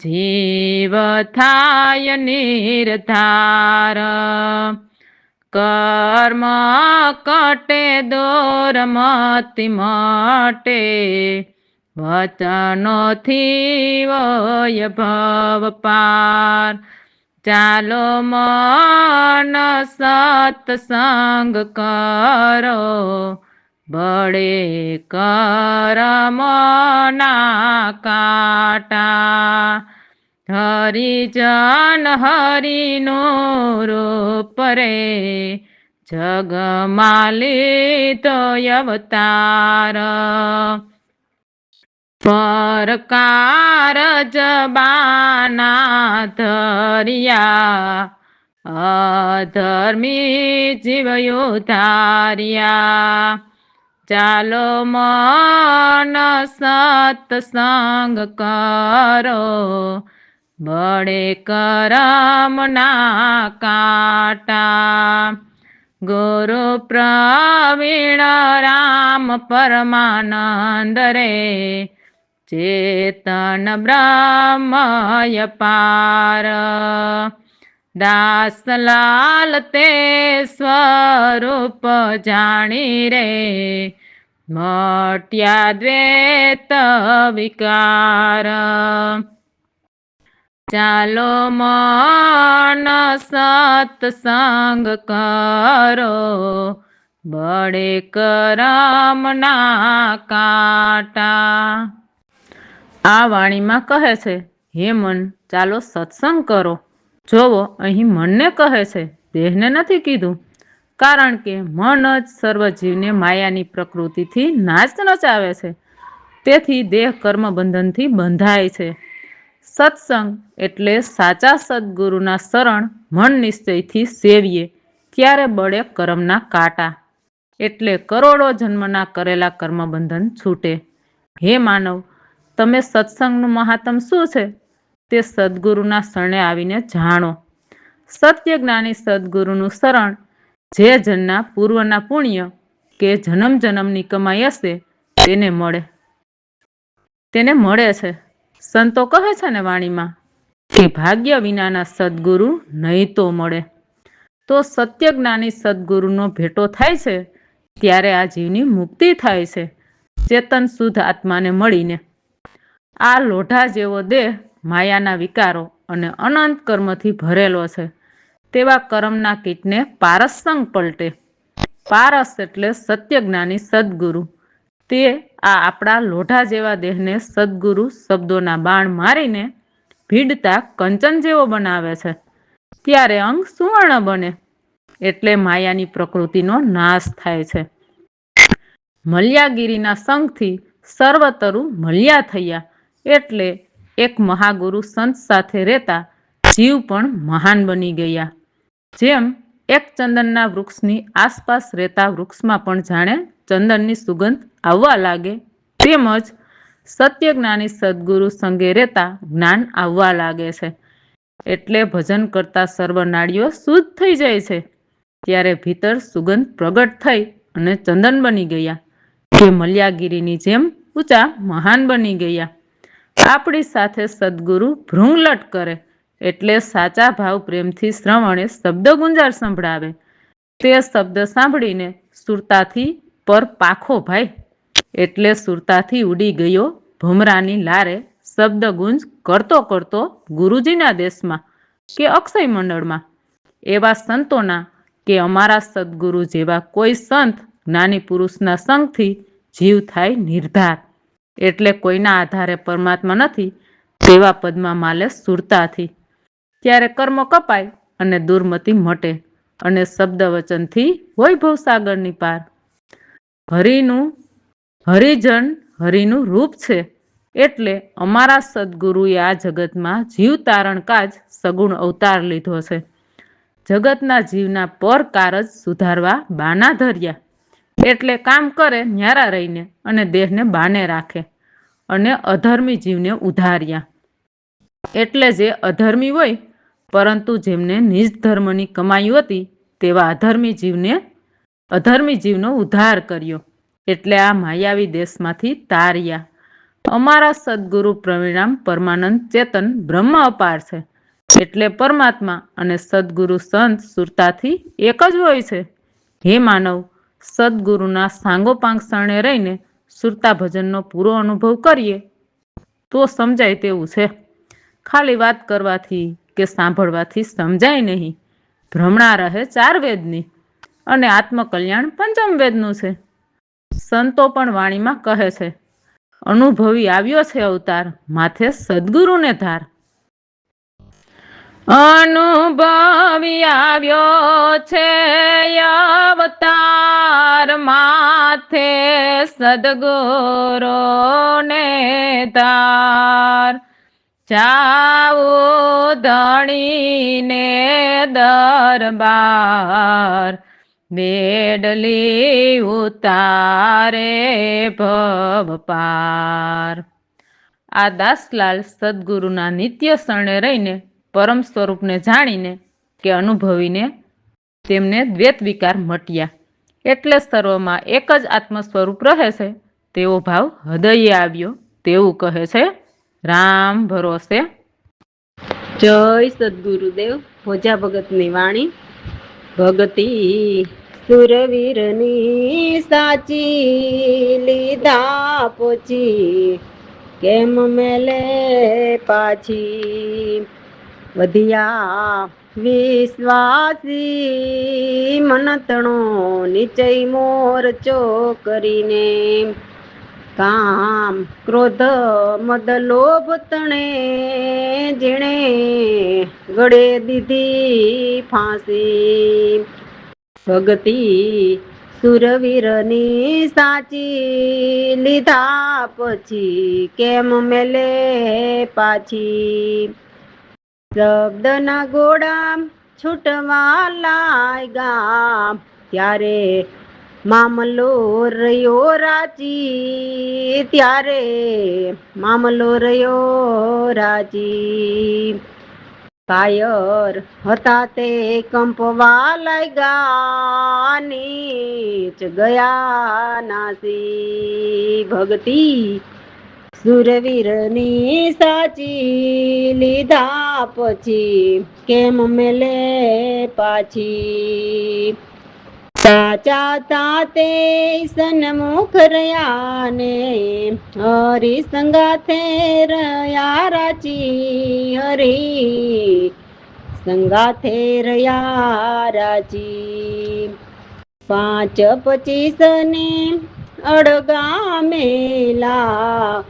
જીવ થાય નિર્ધાર. કર્મ કટે દોરમતી મટે, વચનોથી હોય ભવ પાર. ચાલો મન સત્સંગ કરો, બળે કરમના કાંટા. હરિજન હરિનું રૂપ રે, જગમાં લીધો અવતાર. પરકાર જબાના ધર્યા, અધર્મી જીવયો ધાર્યા. ચાલો મન સત્સંગ કરો, બળે કરમના કાંટા. ગુરુ પ્રવીણ રામ પરમાનંદ રે, ચેતન બ્રહ્મય પાર. દાસલાલ તે સ્વરૂપ જાણી રે, મટ્યા દ્વૈત વિકાર. ચાલો મન સત્સંગ કરો, બળે કરમના કાંટા. આ વાણીમાં કહે છે, હે મન ચાલો સત્સંગ કરો. જોવો અહીં મનને કહે છે, દેહને નથી કીધું. કારણ કે મન જ સર્વ જીવને માયાની પ્રકૃતિથી નાચ નચાવે છે. તેથી દેહ કર્મ બંધનથી બંધાય છે. સત્સંગ એટલે સાચા સદગુરુના શરણ મન નિશ્ચયથી સેવીએ ત્યારે બળે કર્મના કાંટા. એટલે કરોડો જન્મના કરેલા કર્મબંધન છૂટે. હે માનવ, તમે સત્સંગનું મહાત્મ શું છે તે સદગુરુના શરણે આવીને જાણો. સત્ય જ્ઞાની સદગુરુનું શરણ જે જનના પૂર્વના પુણ્ય કે જન્મ જન્મની કમાઈ હશે તેને મળે છે. સંતો કહે છે ને વાણીમાં કે ભાગ્ય વિનાના સદગુરુ નહીં તો મળે. તો સત્ય જ્ઞાની સદગુરુનો ભેટો થાય છે ત્યારે આ જીવની મુક્તિ થાય છે, ચેતન શુદ્ધ આત્માને મળીને. આ લોઢા જેવો દેહ માયાના વિકારો અને અનંત કર્મથી ભરેલો છે. તેવા કર્મના કીટને પારસંગ પલટે. પારસ એટલે સત્ય જ્ઞાની સદગુરુ. તે આ આપણા લોઢા જેવા દેહને સદગુરુ શબ્દોના બાણ મારીને ભીડતા કંચન જેવો બનાવે છે. ત્યારે અંગ સુવર્ણ બને. એટલે માયાની પ્રકૃતિનો નાશ થાય છે. મલ્યાગીરીના સંગથી સર્વતરુ મલ્યા થયા. એટલે એક મહાગુરુ સંત સાથે રહેતા જીવ પણ મહાન બની ગયા. જેમ એક ચંદનના વૃક્ષની આસપાસ રહેતા વૃક્ષમાં પણ જાણે ચંદનની સુગંધ આવવા લાગે, તેમજ સત્ય જ્ઞાની સદગુરુ સંગે રહેતા જ્ઞાન આવવા લાગે છે. એટલે ભજન કરતા સર્વ નાડીઓ શુદ્ધ થઈ જાય છે. ત્યારે ભીતર સુગંધ પ્રગટ થઈ અને ચંદન બની ગયા. તે મલ્યાગીરીની જેમ ઊંચા મહાન બની ગયા. આપણી સાથે સદગુરુ ભૃંગલટ કરે એટલે સાચા ભાવ પ્રેમથી શ્રવણે શબ્દ ગુંજાર સંભળાવે. તે શબ્દ સાંભળીને સુરતાથી પર પાખો ભાઈ. એટલે સુરતાથી ઉડી ગયો ભમરાની લારે શબ્દ ગુંજ કરતો કરતો ગુરુજીના દેશમાં કે અક્ષય મંડળમાં. એવા સંતોના કે અમારા સદગુરુ જેવા કોઈ સંત જ્ઞાની પુરુષના સંગથી જીવ થાય નિર્ધાર. એટલે કોઈના આધારે પરમાત્મા નથી તેવા પદમાં માલે સુરતાથી. ત્યારે કર્મ કપાય અને દુર્મતિ મટે અને શબ્દ વચનથી હોય ભવસાગરની પાર. હરિજન હરિનું રૂપ છે. એટલે અમારા સદગુરુએ આ જગતમાં જીવ તારણ કાજ સગુણ અવતાર લીધો છે. જગતના જીવના પર કારજ સુધારવા બાના ધર્યા. એટલે કામ કરે ન્યારા રહીને અને દેહને બાને રાખે અને અધર્મી જીવને ઉધાર્યા. એટલે જે અધર્મી હોય પરંતુ જેમને નિજ ધર્મની કમાઈ હતી તેવા અધર્મી જીવનો ઉદ્ધાર કર્યો. એટલે આ માયાવી દેશમાંથી તાર્યા. અમારા સદગુરુ પ્રવીણામ પરમાનંદ ચેતન બ્રહ્મ અપાર છે. એટલે પરમાત્મા અને સદગુરુ સંત સુરતાથી એક જ હોય છે. હે માનવ, સદગુરુના સાંગોપાંગ શરણે રહીને સુરતા ભજનનો પૂરો અનુભવ કરીએ તો સમજાય તેવું છે. ખાલી વાત કરવાથી કે સાંભળવાથી સમજાય નહીં. ભ્રમણા રહે ચાર વેદની અને આત્મકલ્યાણ પંચમ વેદનું છે. સંતો પણ વાણીમાં કહે છે, અનુભવી આવ્યો છે અવતાર, માથે સદગુરુને ધાર. અનુભવી આવ્યો છે અવતાર, માથે સદગુરુને ધાર. જાવું ધણીને દરબાર, બેડલી ઉતારે ભવ પાર. આ દાસલાલ સદગુરુના નિત્ય શરણે રહીને પરમ સ્વરૂપને જાણીને કે અનુભવીને તેમને દ્વૈત વિકાર મટ્યા. એટલે સર્વમાં એક જ આત્મ સ્વરૂપ રહે છે તેવો ભાવ હૃદયે આવ્યો તેવું કહે છે રામ ભરોસે. જય સદગુરુદેવ. ભોજા ભગતની વાણી. ભગતી સુરવીરની સાચી લીધા પોચી કેમ મેલે પાછી વધ્યા વિશ્વાસી મનતણો નિચય મોરચો કરીને કામ ક્રોધ મદ લોભ તણે જેણે ગળે દીધી ફાંસી ભગતી સુરવીરની સાચી લીધા પછી કેમ મેલે પાછી શબ્દના ગોળા છૂટવા લાગ્યા ત્યારે મામલો રહ્યો રાજી ત્યારે મામલો રહ્યો રાજી કાયર હતા તે કંપવા લાગ્યા નીચ ગયા નાસી ભક્તિ સુરવીરની સાચી લીધા પછી કેમ મેલે પાછી સાચા તાતે સન્મુખ રહ્યા ને હરી સંગાથે રહ્યા રાજી હરી સંગાથે રહ્યા રાજી 5-25 ને અડગા મેલા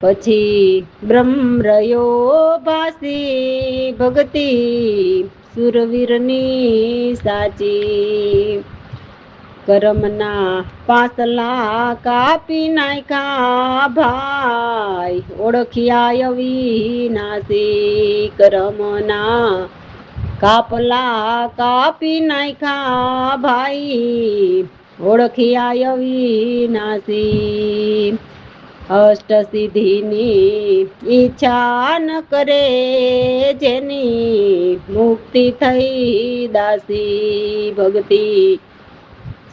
પછી બ્રહ્મ રહ્યો ભાસી ભક્તિ સુરવીરની સાચી કરમના પાસલા કાપી નાખ્યા ભાઈ ઓળખ્યા વિનાશી કરમના કાપલા કાપી નાખ્યા ભાઈ ઓળખ્યા વિનાશી અષ્ટ સિદ્ધિની ઈચ્છા ન કરે જેની મુક્તિ થઈ દાસી ભક્તિ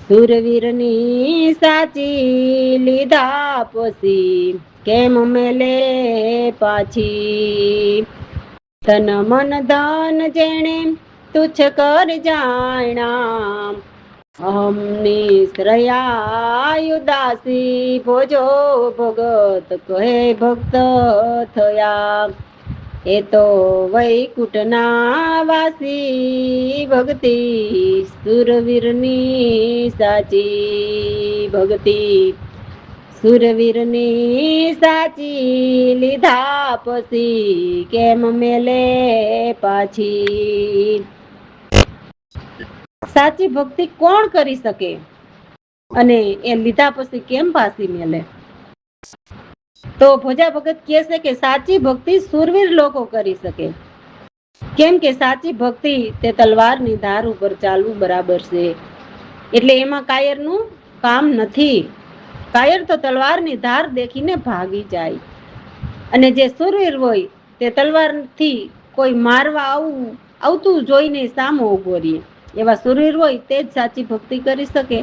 સુરવીરની સાચી લીધા પછી કેમ મેલે પાછી તન મન ધન જેણે તુચ્છ કર જાણા અહમની શ્રયાયુદાસી ભોજો ભગત કહે ભક્ત થયા એ તો વૈકુંઠના વાસી ભક્તિ સુરવીરની સાચી ભક્તિ સુરવીરની સાચી લીધા પછી કેમ મેલે પાછી સાચી ભક્તિ કોણ કરી શકે અને એ લીધા પછી કેમ પાછી મેલે? તો ભોજા ભગત કહે છે કે સાચી ભક્તિ સુરવીર લોકો કરી શકે. કેમ કે સાચી ભક્તિ તે તલવારની ધાર ઉપર ચાલવું બરાબર છે, એટલે એમાં કાયરનું કામ નથી. કાયર તો તલવારની ધાર દેખીને ભાગી જાય, અને જે સુરવીર હોય તે તલવારથી કોઈ મારવા આવતું જોઈને સામો ઉભો રહે. એવા સુરવીર હોય તે જ સાચી ભક્તિ કરી શકે.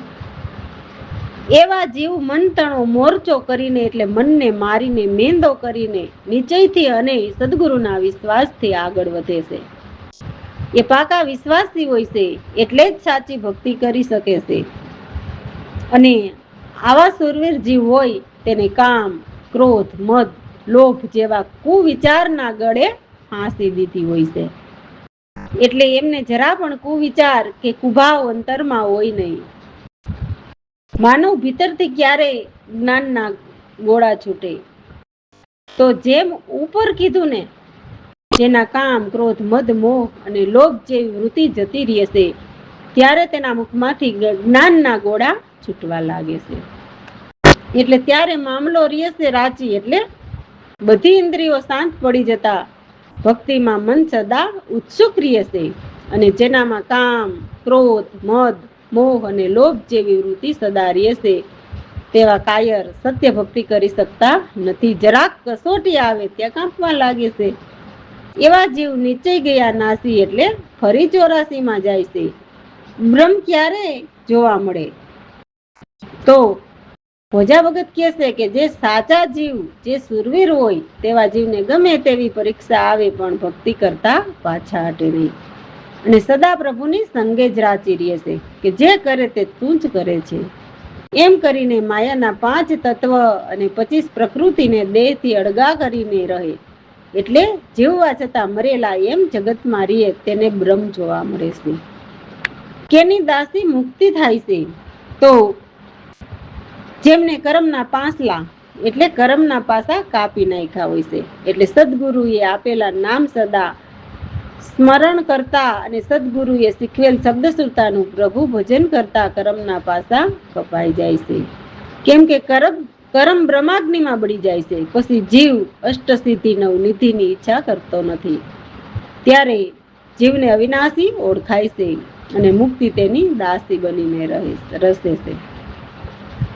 એવા જીવ મનતણો મોરચો કરીને એટલે મનને મારીને મેંદો કરીને નિશ્ચયથી અને સદગુરુના વિશ્વાસથી આગળ વધે છે. એ પાકા વિશ્વાસી હોય છે એટલે જ સાચી ભક્તિ કરી શકે છે. અને આવા સુરવીર જીવ હોય તેને કામ, ક્રોધ, મદ, લોભ જેવા કુવિચારના ગળે ફાંસી દીધી હોય છે. એટલે એમને જરા પણ કુવિચાર કે કુભાવ અંતરમાં હોય નહીં. માનવ ભીતરથી ક્યારેય જ્ઞાનના ગોળા છૂટે તો જેમ ઉપર કીધું ને, જેના કામ, ક્રોધ, મદ, મોહ અને લોભ જેવી વૃત્તિ જતી રહેશે ત્યારે તેના મુખમાંથી જ્ઞાનના ગોળા છૂટવા લાગે છે. એટલે ત્યારે મામલો રહેશે રાચી, એટલે બધી ઇન્દ્રિયો શાંત પડી જતા ભક્તિમાં મન સદા ઉત્સુક રહેશે. અને જેનામાં કામ, ક્રોધ, મદ, મોહ અને લોભ જેવી વૃત્તિ સદા રહેશે તેવા કાયર સત્ય ભક્તિ કરી શકતા નથી. જરાક કસોટી આવે ત્યાં કાંપવા લાગે છે. એવા જીવ નીચે ગયા નાસી એટલે ફરી 84 જાય છે. બ્રહ્મ ક્યારે જોવા મળે? તો ભોજા ભગત કહે છે કે જે સાચા જીવ, જે સુરવીર હોય તેવા જીવને ગમે તેવી પરીક્ષા આવે પણ ભક્તિ કરતા પાછા હટે નહીં અને સદા પ્રભુની સંગે જ રાચી રહે છે કે જે કરે તે તું જ કરે છે. એમ કરીને માયાના 5 તત્વ અને 25 પ્રકૃતિને દેહથી અળગા કરીને રહે એટલે જીવવા છતાં મરેલા એમ જગતમાં રહીએ તેને બ્રહ્મ જોવા મળે છે. કેની દાસી મુક્તિ થાય છે? તો જેમને કર્મના પાંસલા એટલે કર્મના પાસા કાપી નાખ્યા હોય છે, એટલે સદગુરુએ આપેલા નામ સદા સ્મરણ કરતા અને સદગુરુએ શીખવેલ શબ્દ સુરતાનું પ્રભુ ભજન કરતા કર્મના પાસા કપાઈ જાય છે. કેમ કે કર્મ બ્રહ્માગ્નિમાં બળી જાય છે. પછી જીવ અષ્ટસિદ્ધિ નવનિધિની ઈચ્છા કરતો નથી. ત્યારે જીવને અવિનાશી ઓળખાય છે અને મુક્તિ તેની દાસી બનીને રસે છે.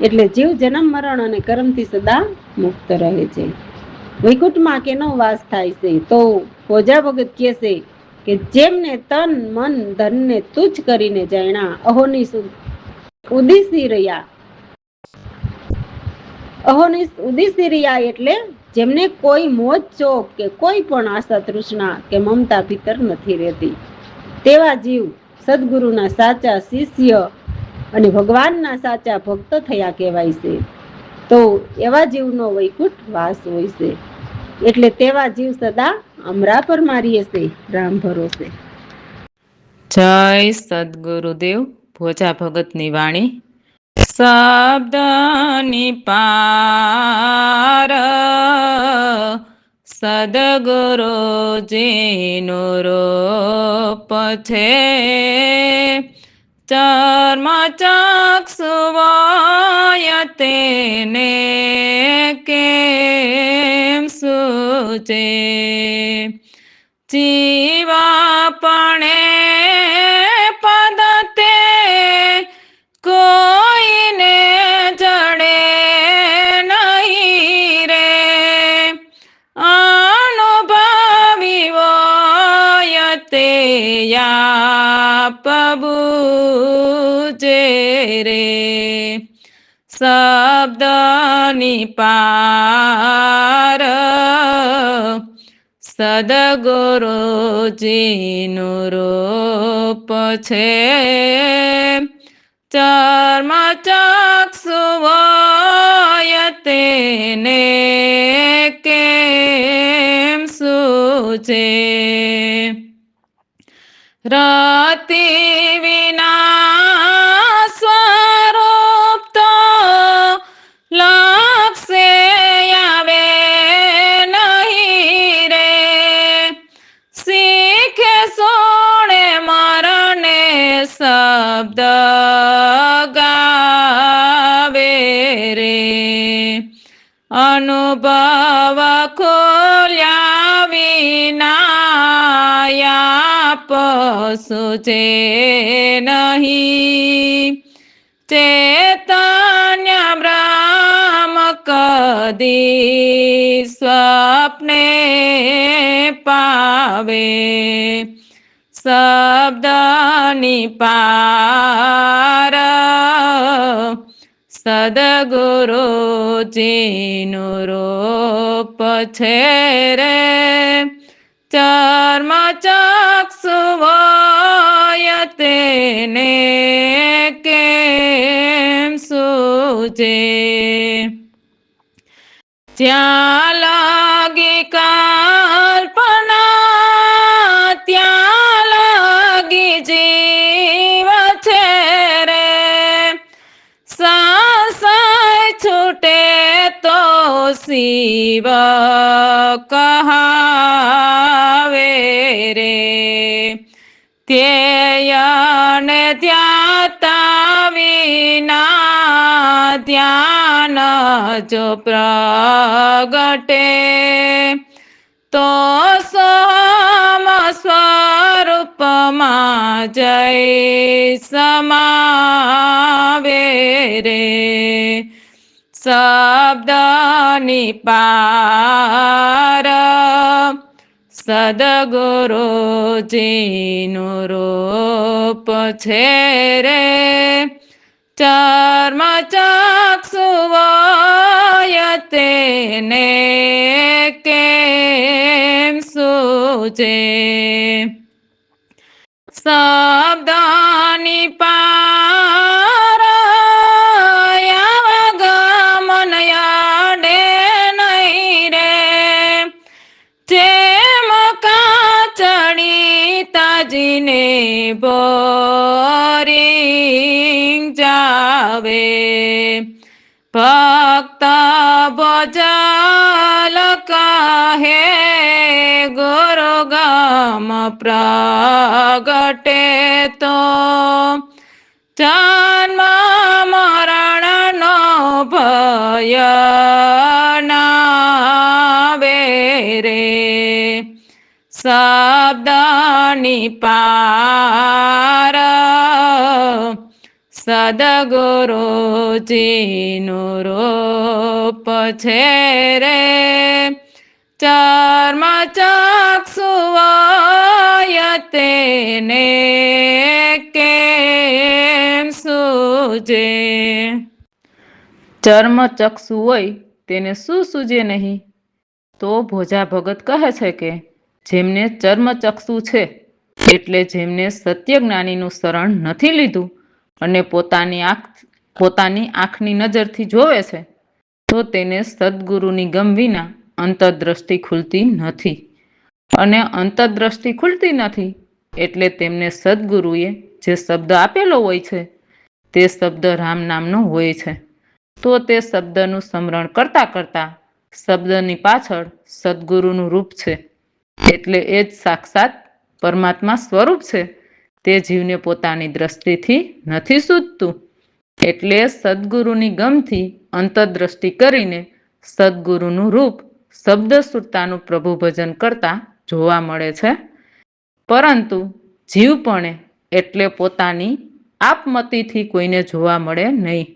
એટલે જીવ જન્મ મરણ અને કર્મથી સદા મુક્ત રહે છે. વૈકુંઠમાં કેનો વાસ થાય છે? તો ભોજા ભગત કહે છે કે જેમને તન મન ધનને તુચ્છ કરીને જાણ્યા, અહોની ઉદિશી રહ્યા એટલે જેમને કોઈ મોજ શોખ કે કોઈ પણ આશા તૃષ્ણા કે મમતા ભીતર નથી રહેતી, તેવા જીવ સદગુરુના સાચા શિષ્ય અને ભગવાનના સાચા ભક્ત થયા કહેવાય છે. તો એવા જીવનો વૈકુંઠ વાસ હોય છે. એટલે તેવા જીવ સદા અમરા પર મારીએ છે, રામ ભરોસે. જય સદગુરુદેવ. ભોજા ભગતની વાણી. શબ્દની પાર સદગુરુજીનો રૂપ છે. ચર્મ ચક્ષુવાય તેને કેમ સૂચે? જીવાપણે પદ તે કોઈને જડે નહીં રે, અનુભવી હોય તે આપ બુજે રે. શબ્દની પાર સદગુરુજીનું રૂપ છે. ચર્મ ચક્ષુવાય તેને કેમ સૂચે? રતિ વિના સ્વરૂપ તો લક્ષે આવે નહીં રે, શીખે સોણે મરણે શબ્દ ગાવે રે. અનુભવ ખોલ્યા વિના આપ સૂચે નહીં, ચૈતન્ય બ્રહ્મ કદી સ્વપ્ને પાવે. શબ્દની પાર સદગુરુજીનું રૂપ છે રે. ચર્મ ચક્ષુવાય તેને કેમ સૂચે? જ્યાં લાગી કલ્પના ત્યાં લાગી જીવ છે રે, સંશય છૂટે તો શિવ કહાવે રે. ધ્યેય ને ધ્યાતા વિના ધ્યાન જો પ્રગટે, તો સમ સ્વરૂપમાં જય સમાવે રે. શબ્દની પાર સદગુરુજીનું રૂપ છે રે ચર્મ ચક્ષુવાય તેને કેમ સૂજે શબ્દની પાર ગમન યાડે નહીં રે જેમ કાચડી તાજીને બોરિંગ જાવે ભક્ત ભજલ કહે ગુરુ ગમ પ્રગટે તો જન્મ મરણનો ભય નાવે રે શબ્દની પાર સદગુરુજીનું રૂપ છે રે ચર્મ ચક્ષુવાય તેને કેમ સૂજે ચર્મ ચક્ષુ હોય તેને શું સૂજે નહીં તો ભોજા ભગત કહે છે કે જેમને ચર્મ ચક્ષુ છે એટલે જેમને સત્ય જ્ઞાનીનું શરણ નથી લીધું અને પોતાની આંખની નજરથી જોવે છે તો તેને સદગુરુની ગમ વિના અંતરદ્રષ્ટિ ખુલતી નથી અને અંતરદ્રષ્ટિ ખુલતી નથી એટલે તેમને સદગુરુએ જે શબ્દ આપેલો હોય છે તે શબ્દ રામ નામનો હોય છે તો તે શબ્દનું સ્મરણ કરતા કરતા શબ્દની પાછળ સદગુરુનું રૂપ છે એટલે એ જ સાક્ષાત પરમાત્મા સ્વરૂપ છે તે જીવને પોતાની દ્રષ્ટિથી નથી સૂઝતું એટલે સદગુરુની ગમથી અંતરદ્રષ્ટિ કરીને સદગુરુનું રૂપ શબ્દ સુરતાનું પ્રભુ ભજન કરતા જોવા મળે છે પરંતુ જીવપણે એટલે પોતાની આપમતિથી કોઈને જોવા મળે નહીં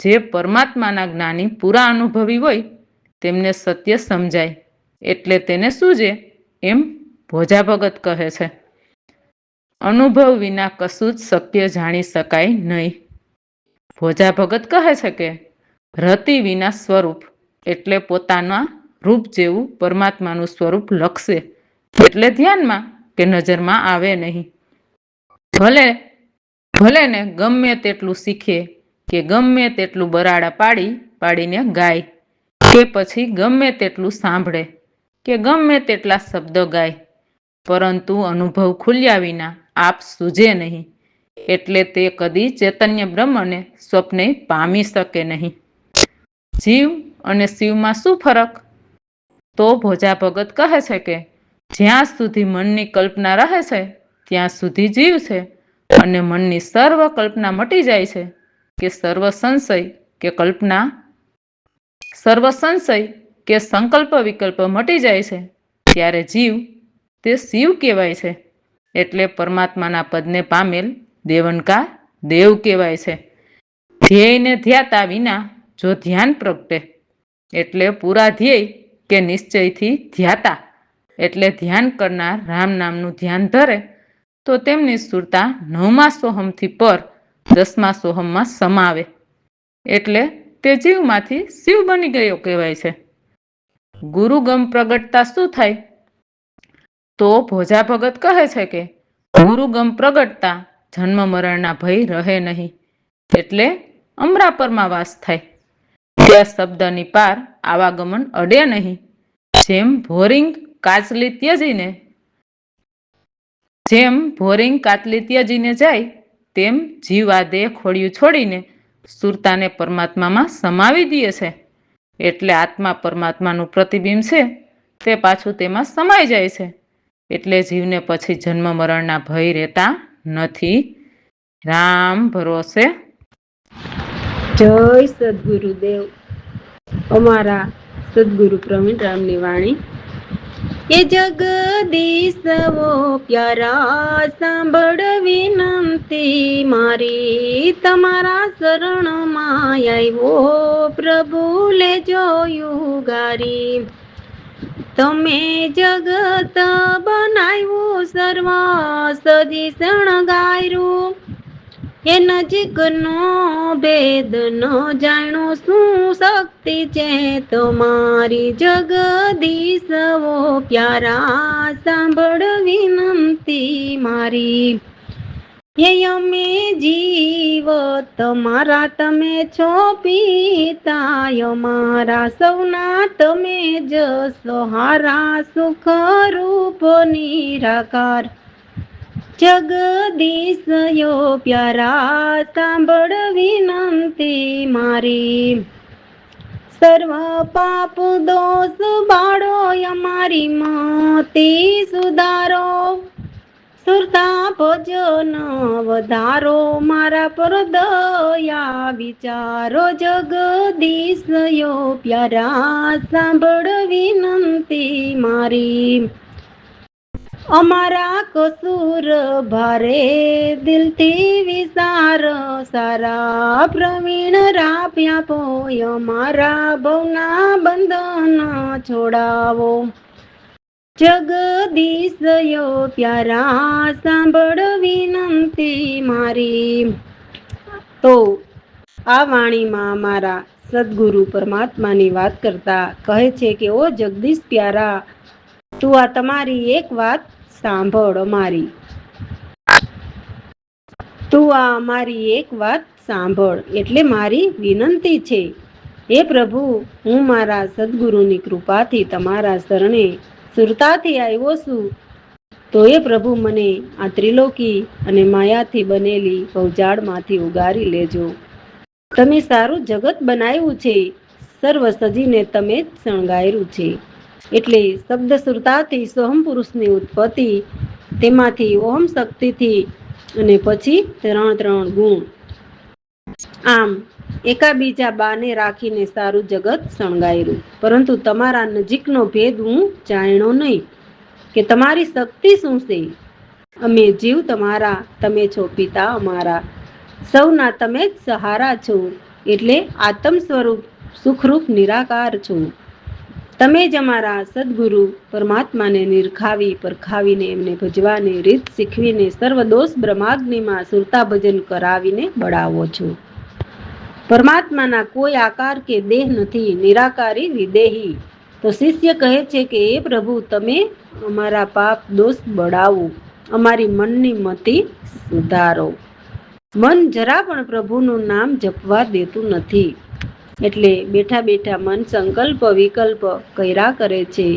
જે પરમાત્માના જ્ઞાની પૂરા અનુભવી હોય તેમને સત્ય સમજાય એટલે તેને સૂજે એમ ભોજા ભગત કહે છે અનુભવ વિના કશું જ શક્ય જાણી શકાય નહીં ભોજા ભગત કહે છે કે રતિ વિના સ્વરૂપ એટલે પોતાના રૂપ જેવું પરમાત્માનું સ્વરૂપ લખશે એટલે ધ્યાનમાં કે નજરમાં આવે નહીં ભલે ને ગમે તેટલું શીખે કે ગમે તેટલું બરાડા પાડીને ગાય કે પછી ગમે તેટલું સાંભળે કે ગમે તેટલા શબ્દ ગાય પરંતુ અનુભવ ખુલ્યા વિના આપ સૂજે નહીં એટલે તે કદી ચૈતન્ય બ્રહ્મને સ્વપ્ને પામી શકે નહીં જીવ અને શિવમાં શું ફરક તો ભોજા ભગત કહે છે કે જ્યાં સુધી મનની કલ્પના રહે છે ત્યાં સુધી જીવ છે અને મનની સર્વ કલ્પના મટી જાય છે કે સર્વ સંશય કે સંકલ્પ વિકલ્પ મટી જાય છે ત્યારે જીવ તે શિવ કહેવાય છે એટલે પરમાત્માના પદને પામેલ દેવનકા દેવ કહેવાય છે ધ્યેયને ધ્યાતા વિના જો ધ્યાન પ્રગટે એટલે પૂરા ધ્યેય કે નિશ્ચયથી ધ્યાતા એટલે ધ્યાન કરનાર રામ નામનું ધ્યાન ધરે તો તેમની સુરતા 9મા સોહમથી પર 10મા સોહમમાં સમાવે એટલે તે જીવમાંથી શિવ બની ગયો કહેવાય છે ગુરુગમ પ્રગટતા શું થાય તો ભોજા ભગત કહે છે કે ગુરુગમ પ્રગટતા જન્મ મરણના ભય રહે નહીં એટલે અમરાપરમાં વાસ થાય ત્યાં શબ્દની પાર આવાગમન અડે નહીં જેમ ભોરિંગ કાચલી ત્યજીને જાય તેમ જીવ આ દેહ ખોડિયું છોડીને સુરતાને પરમાત્મામાં સમાવી દે છે એટલે આત્મા પરમાત્માનું પ્રતિબિંબ છે તે પાછું તેમાં સમાઈ જાય છે એટલે જીવને પછી જન્મ મરણના ભય રહેતા નથી રામ ભરોસે જય સદગુરુદેવ અમારા સદગુરુ પ્રવીણ રામની વાણી એ જગદીશવો પ્યારા સાંભળ વિનંતી મારી તમારા શરણમાં આવ્યો પ્રભુ લેજો યુગારી. તમે જગત બનાવ્યું સર્વ સજી શણગાર્યું. એ નજીકનો ભેદ ન જાણો શું શક્તિ છે તમારી જગદીશવો પ્યારા સાંભળ વિનંતી મારી. એ અમે જીવ તમારા તમે છો પિતા અમારા સૌના તમે જ સહારા સુખ રૂપ નિરાકાર. જગદીશયો પ્યારા સાંભળ વિનંતી મારી. સર્વ પાપ દોષ બાળો અમારી મતી સુધારો. સુરતા ભજન વધારો મારા પર દયા વિચારો. જગદીશયો પ્યારા સાંભળ વિનંતી મારી. અમારા કસૂર ભારે દિલથી વિચાર સારા પ્રવીણ રાપ્યા પોય અમારા ભવના બંધન છોડાવો. જગદીશયો પ્યારા સાંભળ વિનંતી મારી. તો આ વાણીમાં અમારા સદગુરુ પરમાત્માની વાત કરતા કહે છે કે ઓ જગદીશ પ્યારા, તું આ તમારી એક વાત સાંભળ અમારી. તું આ અમારી એક વાત સાંભળ એટલે મારી વિનંતી છે. હે પ્રભુ, હું મારા સદગુરુની કૃપાથી તમારા શરણે સુરતાથી આવ્યો છું. તો એ પ્રભુ મને આ ત્રિલોકી અને માયાથી બનેલી ભવજાળમાંથી ઉગારી લેજો. તમે સારું જગત બનાવ્યું છે, સર્વ સજીને તમે જ શણગાર્યું છે. એટલે શબ્દ સુરતાથી સોહમ પુરુષની ઉત્પત્તિ, તેમાંથી ઓમ શક્તિથી અને પછી 3 ગુણ, આમ એકાબીજા બાને રાખીને સારું જગત શણગાર્યું. પરંતુ તમારા નજીકનો ભેદ હું જાણ્યો નહીં કે તમારી શક્તિ શું છે. અમે જીવ તમારા, તમે છો પિતા અમારા, સૌના તમે જ સહારા છો. એટલે આત્મ સ્વરૂપ સુખરૂપ નિરાકાર છો. તમે જ અમારા સદગુરુ પરમાત્માને નિરખાવી પરખાવીને એમને ભજવાની રીત શીખવીને સર્વ દોષ બ્રહ્માગ્નિમાં સુરતા ભજન કરાવીને બળાવો છો. પરમાત્માના કોઈ આકાર કે દેહ નથી, નિરાકારી વિદેહી. તો શિષ્ય કહે છે કે એ પ્રભુ, તમે અમારા પાપ દોષ બળાવો, અમારી મનની મતિ સુધારો. મન જરા પણ પ્રભુનું નામ જપવા દેતું નથી. એટલે બેઠા બેઠા મન સંકલ્પ વિકલ્પ કર્યા કરે છે.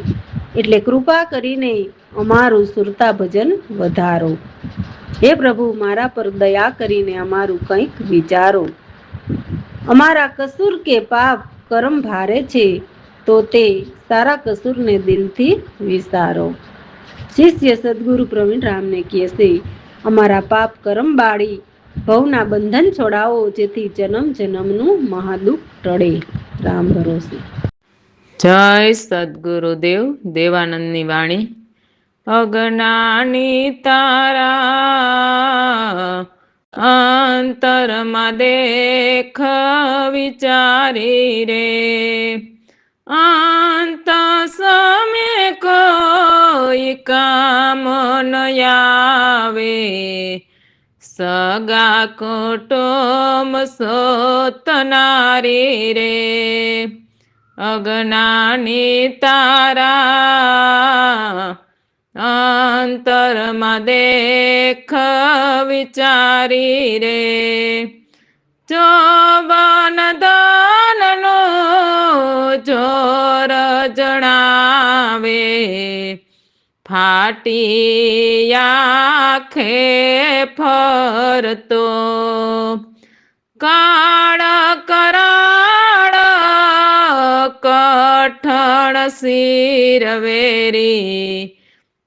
એટલે કૃપા કરીને અમારું સુરતા ભજન વધારો. હે પ્રભુ, મારા પર દયા કરીને અમારું કંઈક વિચારો. અમારા કસૂર કે પાપ કર્મ ભારે છે, તો તે સારા કસૂરને દિલથી વિચારો. શિષ્ય સદગુરુ પ્રવીણ રામને કહે છે, અમારા પાપ કર્મ બાળી ભવના બંધન છોડાવો, જેથી જન્મ જન્મનું મહાદુઃખ ટળે. રામ ભરોસે. જય સદગુરુદેવ દેવાનંદની વાણી. અજ્ઞાની તારા અંતરમાં દેખ વિચારી રે. અંત સમય કોઈ કામ ન આવે, સગા કુટુંબ સોતનારી રે. અજ્ઞાની તારા અંતરમાં દેખ વિચારી રે. જોબન દાનનો જોર જણાવે, ફાટી આંખે ફરતો. કાળ કરાળ કઠણ શિરવેરી,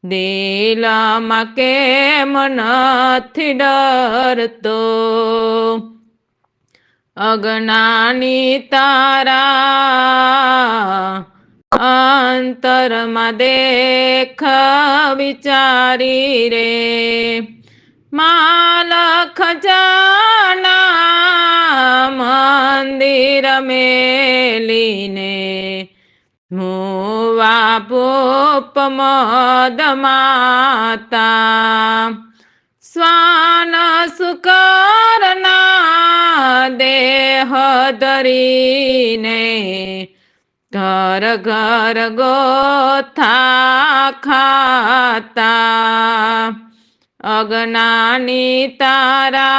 દિલમાં કેમ નથી ડરતો. અજ્ઞાની તારા અંતરમાં દેખ વિચારી રે. માલ ખજાના મંદિર મેં મેલીને મુવા ભૂપ મદ માતા સ્વાન સુકરના દેહ ધરીને ઘર ઘર ગોથા ખાતા અજ્ઞાની તારા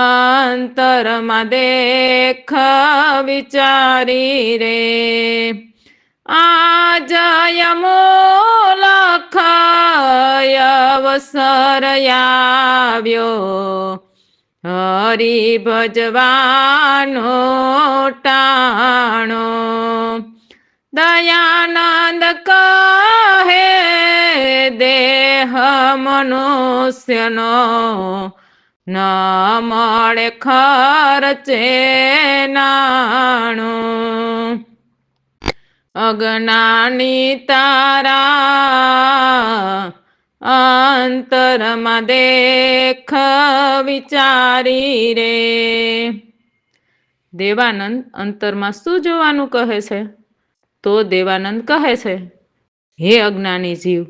અંતરમાં દેખ વિચારી રે આ જય મૂલખ અવસર આવ્યો હરિ ભજવાનો ટાણો દયાનંદ કહે દેહ મનુષ્યનો ન મળે ખર્ચે નાણું અજ્ઞાની તારા અંતરમાં દેખ વિચારી રે દેવાનંદ અંતરમાં શું જોવાનું કહે છે? તો દેવાનંદ કહે છે, હે અજ્ઞાની જીવ,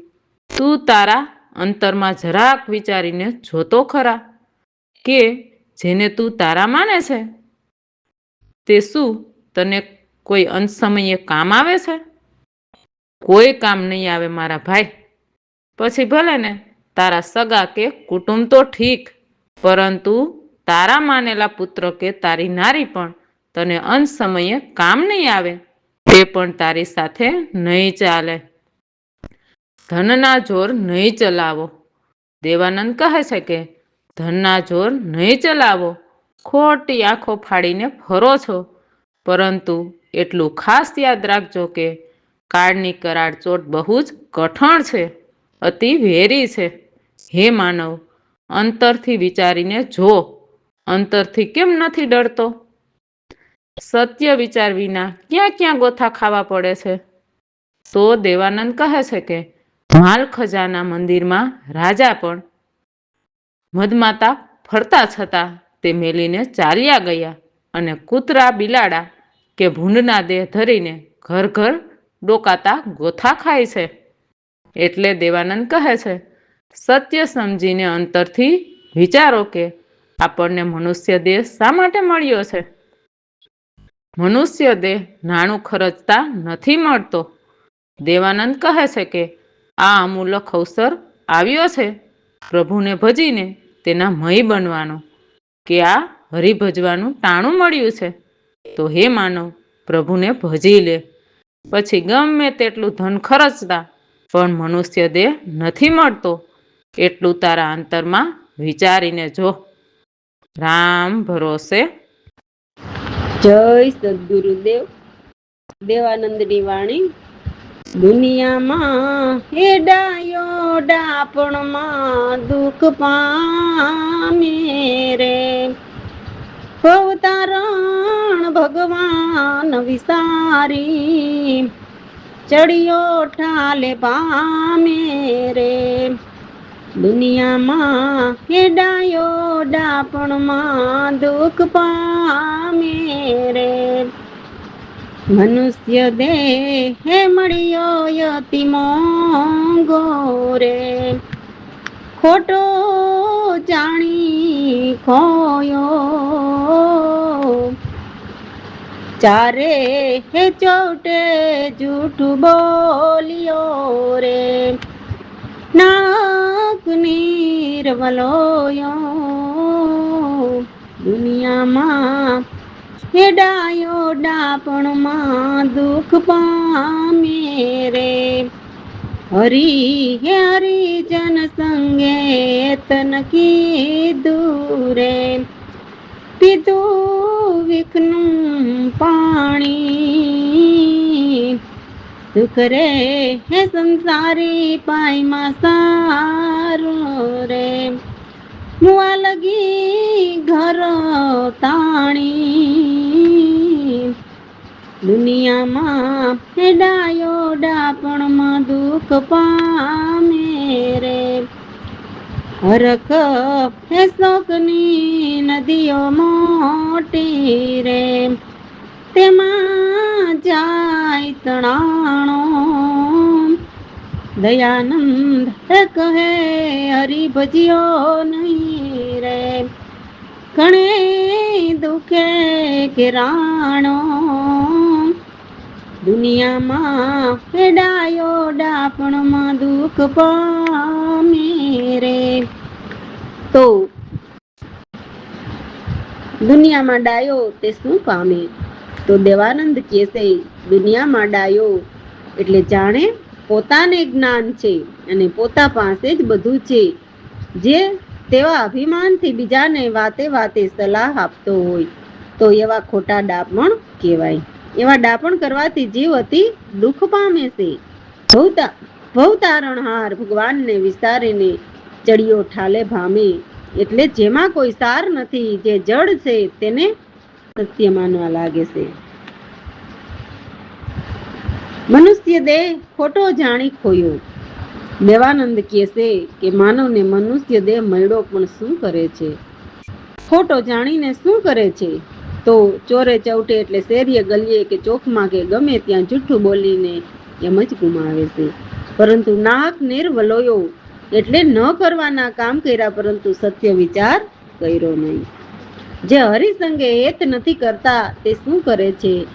તું તારા અંતરમાં જરાક વિચારીને જોતો ખરા કે જેને તું તારા માને છે તે શું તને કોઈ અંત સમયે કામ આવે છે? કોઈ કામ નહીં આવે મારા ભાઈ. પછી ભલે ને તારા સગા કે કુટુંબ તો ઠીક, પરંતુ તારા માનેલા પુત્ર કે તારી નારી પણ તને અંત સમયે કામ નહીં આવે, તે પણ તારી સાથે નહીં ચાલે. ધનના જોર નહીં ચલાવો. દેવાનંદ કહે છે કે ધનના જોર નહીં ચલાવો. ખોટી આંખો ફાડીને ફરો છો, પરંતુ એટલું ખાસ યાદ રાખજો કે કાળની કરાળ ચોટ બહુ જ કઠણ છે, અતિ વેરી છે. હે માનવ, અંતરથી વિચારીને જો. અંતરથી કેમ નથી ડરતો? સત્ય વિચાર વિના ક્યાં ક્યાં ગોથા ખાવા પડે છે? તો દેવાનંદ કહે છે કે માલ ખજાના મંદિરમાં રાજા પણ મધમાતા ફરતા છતાં તે મેલીને ચાલ્યા ગયા અને કૂતરા બિલાડા કે ભૂંડના દેહ ધરીને ઘર ઘર ડોકાતા ગોથા ખાય છે. એટલે દેવાનંદ કહે છે, સત્ય સમજીને અંતરથી વિચારો કે આપણને મનુષ્ય દેહ શા માટે મળ્યો છે? મનુષ્ય દેહ નાણું ખર્ચતા નથી મળતો. દેવાનંદ કહે છે કે આ અમૂલક અવસર આવ્યો છે પ્રભુને ભજીને તેના મય બનવાનો, કે આ હરિભજવાનું ટાણું મળ્યું છે. તો હે માનવ, પ્રભુને ભજી લે. પછી ગમે તેટલું ધન ખર્ચતા પણ મનુષ્ય દેહ નથી મળતો, એટલું તારા અંતરમાં વિચારીને જો. રામ ભરોસે. જય સદગુરુદેવ. દેવાનંદની વાણી. દુનિયામાં હેડાયો ડાપણમાં દુઃખ પામે રે, અવતારણ ભગવાન વિસારી ચડિયો ઠાલે પામે રે. દુનિયામાં હેડાયો ડાપણમાં દુઃખ પામે રે, મનુષ્ય દેહ મળ્યો અતિ મોંઘો રે, ખોટો જાણી ખોયો ચારે હે ચોટે જૂઠું બોલ્યો રે, નાક નિર્વલોયો દુનિયામાં હેડાયો ડાપણમાં દુઃખ પામે રે. હરી હે હરિજન સંગે તન કીધું રે, પીધું વિખનું પાણી, સુખ રે હે સંસારી પાયમાં સારો રે, મુઆ લગી ઘર તાણી. દુનિયામાં હેડાયો ડાપણમાં દુઃખ પામે રે, હરખ હે શોકની નદીઓ મોટી રે, તેમાં જાય તણાણો દયાનંદ કહે હરી ભજ્યો નહીં રે ઘણે દુખે કેરાણો દુનિયામાં પેડાયો ડાપણમાં દુઃખ પામે રે તો દુનિયામાં ડાયો તે શું પામે તો દેવાનંદ કહેશે દુનિયામાં ડાયો એટલે જાણે પોતાને જ્ઞાન છે અને પોતા પાસે જ બધું છે જે તેવા અભિમાનથી બીજાને વાતે વાતે સલાહ આપતો હોય તો એવા ખોટા ડાપણ કહેવાય એવા ડાપણ કરવાથી જીવ અતિ દુઃખ પામે છે ભવતારણહાર ભગવાનને વિસ્તારીને ચડિયો ઠાલે ભામે એટલે જેમાં કોઈ સાર નથી જે જડ છે તેને સત્ય માનવા લાગે છે મનુષ્ય દેહ ખોટો જાણી ખોયો દેવાનંદ કહેશે કે માનવને મનુષ્ય દેહ મળ્યો પણ શું કરે છે ખોટો જાણીને શું કરે છે તો ચોરે ચૌટે એટલે શેરીએ ગલીએ કે ચોકમાં કે ગમે ત્યાં જૂઠું બોલીને એમ જ ગુમાવે છે પરંતુ નાહક નિર્વલોયો એટલે ન કરવાના કામ કર્યા પરંતુ સત્ય વિચાર કર્યો નહીં જે હરિસંગે હેત નથી કરતા તે શું કરે છે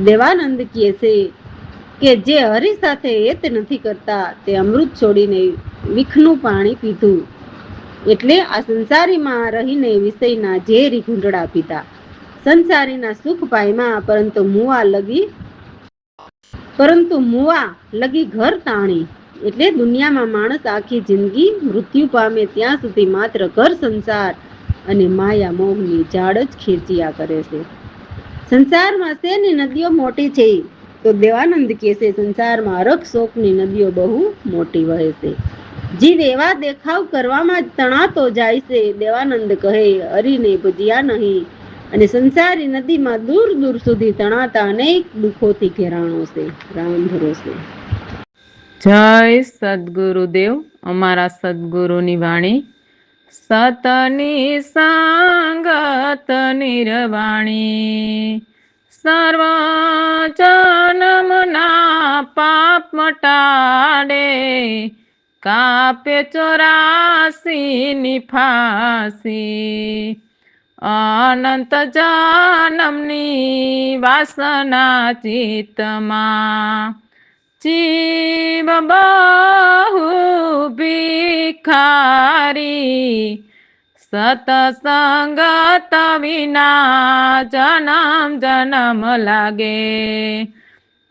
દેવાનંદ કહે છે કે જે હરિ સાથે હેત નથી કરતા તે અમૃત છોડીને વિખનું પાણી પીધું એટલે આ સંસારીમાં રહીને વિષયના ઝેરી ઘૂંટડા પીતા સંસારીના સુખ પાયમાં પરંતુ મુવા લગી ઘર તાણી એટલે દુનિયામાં માણસ આખી જિંદગી મૃત્યુ પામે ત્યાં સુધી માત્ર ઘર સંસાર અને માયા મોહની ઝાડ જ ખેંચ્યા કરે છે સંસારમાં શેની નદીઓ મોટી છે તો દેવાનંદ કહેશે સંસારમાં અરખ શોકની નદીઓ બહુ મોટી વહે છે જીવ એવા દેખાવ કરવામાં જ તણાતો જાય છે દેવાનંદ કહે હરિને ભજ્યા નહીં અને સંસારી નદીમાં દૂર દૂર સુધી તણાતા અનેક દુઃખોથી ઘેરાણો છે રામ ભરોસે જય સદગુરુદેવ અમારા સદગુરુની વાણી સતની સંગત નિર્વાણી સર્વ જન્મના પાપ મટાડે કાપે 84ની ફાંસી અનંત જન્મની વાસના ચિત્તમાં જીવ બહુ ભિખારી સતસંગત વિના જન્મ જન્મ લાગે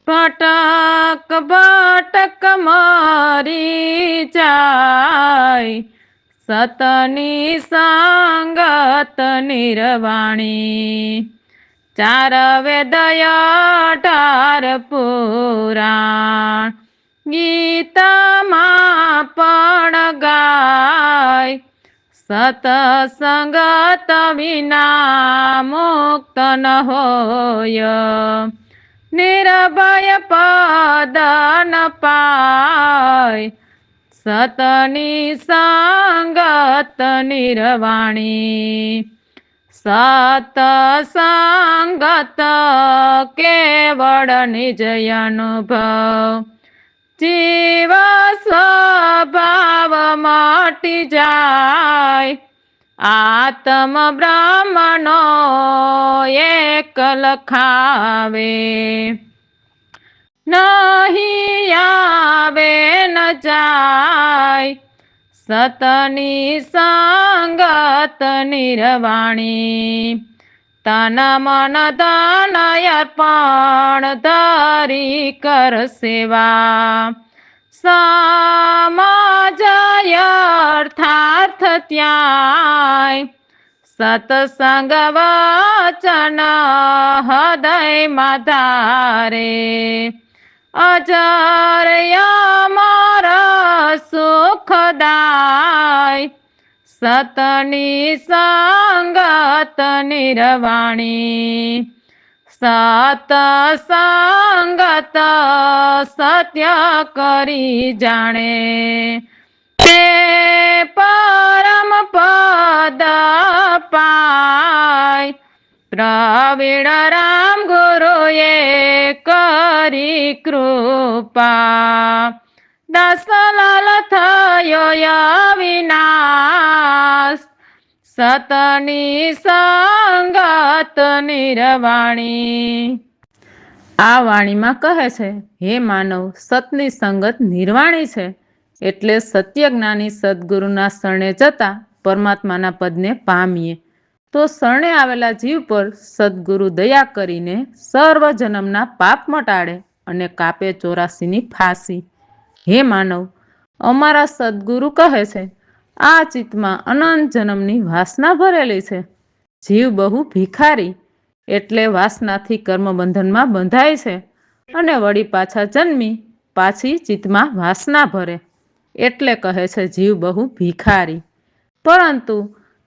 ભટક ભટક મરી જાય સતની સંગત નિર્વાણી 4 વેદ 18 પુરાણ ગીતામાં પણ ગાય સતસંગત વિના મુક્ત ન હોય નિર્ભય પદ ન પાય સતની સંગત નિર્વાણી સતસંગત કેવળ નિજ અનુભવ જીવ સ્વભાવ મટી જાય આત્મ બ્રહ્મનો એક લખાવે નહીં આવે ન જાય સતની સંગત નિર્વાણી તન મન ધન અર્પણ ધરી કર સેવા સમાજ અર્થાર્થ ત્યાંય સતસંગ વચન હૃદયમાં ધારે અજર અમર સુખદાય સતની સંગત નિર્વાણી સતસંગત સત્ય કરી જાણે તે પરમ પદ પાય પ્રવીણ રામ ગુરુએ કરી કૃપા, દાસલાલ થયો અવિનાશ, સતની સંગત નિર્વાણી. આ વાણીમાં કહે છે, હે માનવ, સતની સંગત નિર્વાણી છે. એટલે સત્ય જ્ઞાની સદગુરુના શરણે જતા પરમાત્માના પદને પામીએ. તો શરણે આવેલા જીવ પર સદગુરુ દયા કરીને સર્વ જન્મના પાપ મટાડે અને કાપે 84ની ફાંસી. હે માનવ, અમારા સદગુરુ કહે છે, આ ચિત્તમાં અનંત જન્મની વાસના ભરેલી છે. જીવ બહુ ભિખારી, એટલે વાસનાથી કર્મબંધનમાં બંધાય છે અને વળી પાછા જન્મી પાછી ચિત્તમાં વાસના ભરે. એટલે કહે છે જીવ બહુ ભિખારી. પરંતુ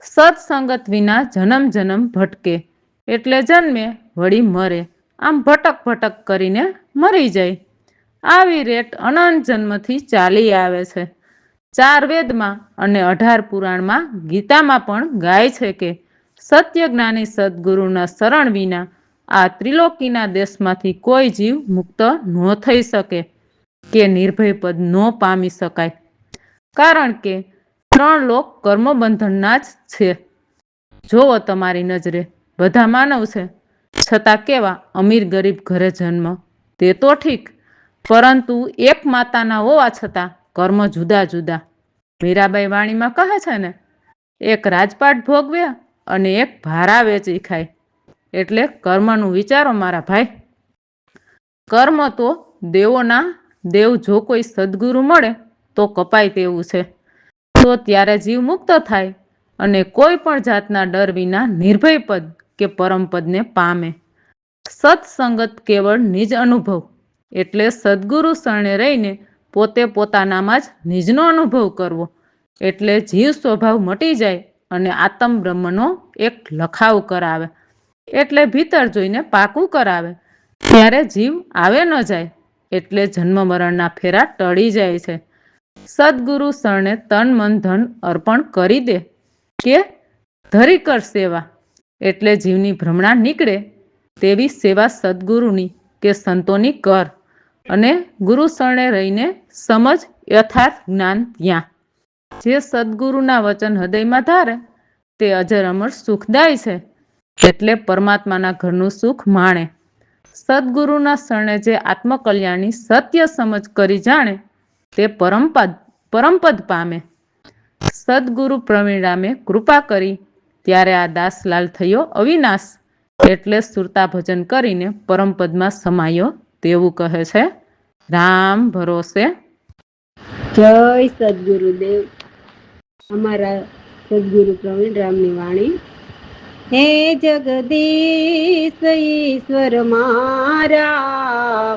સત્સંગત વિના જન્મ જન્મ ભટકે, એટલે જન્મે વળી મરે, આમ ભટક ભટક કરીને મરી જાય. આવી રેટ અનંત જન્મથી ચાલી આવે છે. 4 વેદમાં અને 18 પુરાણમાં, ગીતામાં પણ ગાય છે કે સત્ય જ્ઞાની સદગુરુના શરણ વિના આ ત્રિલોકીના દેશમાંથી કોઈ જીવ મુક્ત ન થઈ શકે કે નિર્ભય પદ ન પામી શકાય. કારણ કે 3 લોક કર્મબંધનના જ છે. જોવો તમારી નજરે બધા માનવ છે, છતાં કેવા અમીર ગરીબ ઘરે જન્મ, તે તો ઠીક, પરંતુ એક માતાના હોવા છતાં કર્મ જુદા જુદા. મીરાબાઈ વાણીમાં કહે છે ને, એક રાજપાટ ભોગવે અને એક ભારા વેચી ખાય. એટલે કર્મનું વિચારો મારા ભાઈ. કર્મ તો દેવોના દેવ, જો કોઈ સદગુરુ મળે તો કપાય તેવું છે. તો ત્યારે જીવ મુક્ત થાય અને કોઈ પણ જાતના ડર વિના નિર્ભય પદ કે પરમપદને પામે. સત્સંગત કેવળ નિજ અનુભવ, એટલે સદગુરુ શરણે રહીને પોતે પોતાનામાં જ નિજનો અનુભવ કરવો. એટલે જીવ સ્વભાવ મટી જાય અને આત્મ બ્રહ્મનો એક લખાવ કરાવે. એટલે ભીતર જોઈને પાકું કરાવે. ત્યારે જીવ આવે ન જાય, એટલે જન્મ મરણના ફેરા ટળી જાય છે. સદગુરુ શરણે તન મન ધન અર્પણ કરી દે કે ધરી કર સેવા, એટલે જીવની ભ્રમણા નીકળે. તેવી સેવા સદગુરુની કે સંતોની કર અને ગુરુ શરણે રહીને સમજ યથાર્થ જ્ઞાન ત્યાં. જે સદગુરુના વચન હૃદયમાં ધારે તે અજર અમર સુખદાય છે. એટલે પરમાત્માના ઘરનું સુખ માણે. સદગુરુના શરણે જે આત્મકલ્યાણની સત્ય સમજ કરી જાણે તે પરમપદ પામે. સદગુરુ પ્રવીણ રામે કૃપા કરી ત્યારે આ દાસલાલ થયો અવિનાશ. એટલે સુરતા ભજન કરીને પરમપદમાં સમાયો તેવું કહે છે. રામ ભરોસે. જય સદગુરુદેવ. અમારા સદગુરુ પ્રવીણ રામની વાણી. હે જગદીશ ઈશ્વર મારા,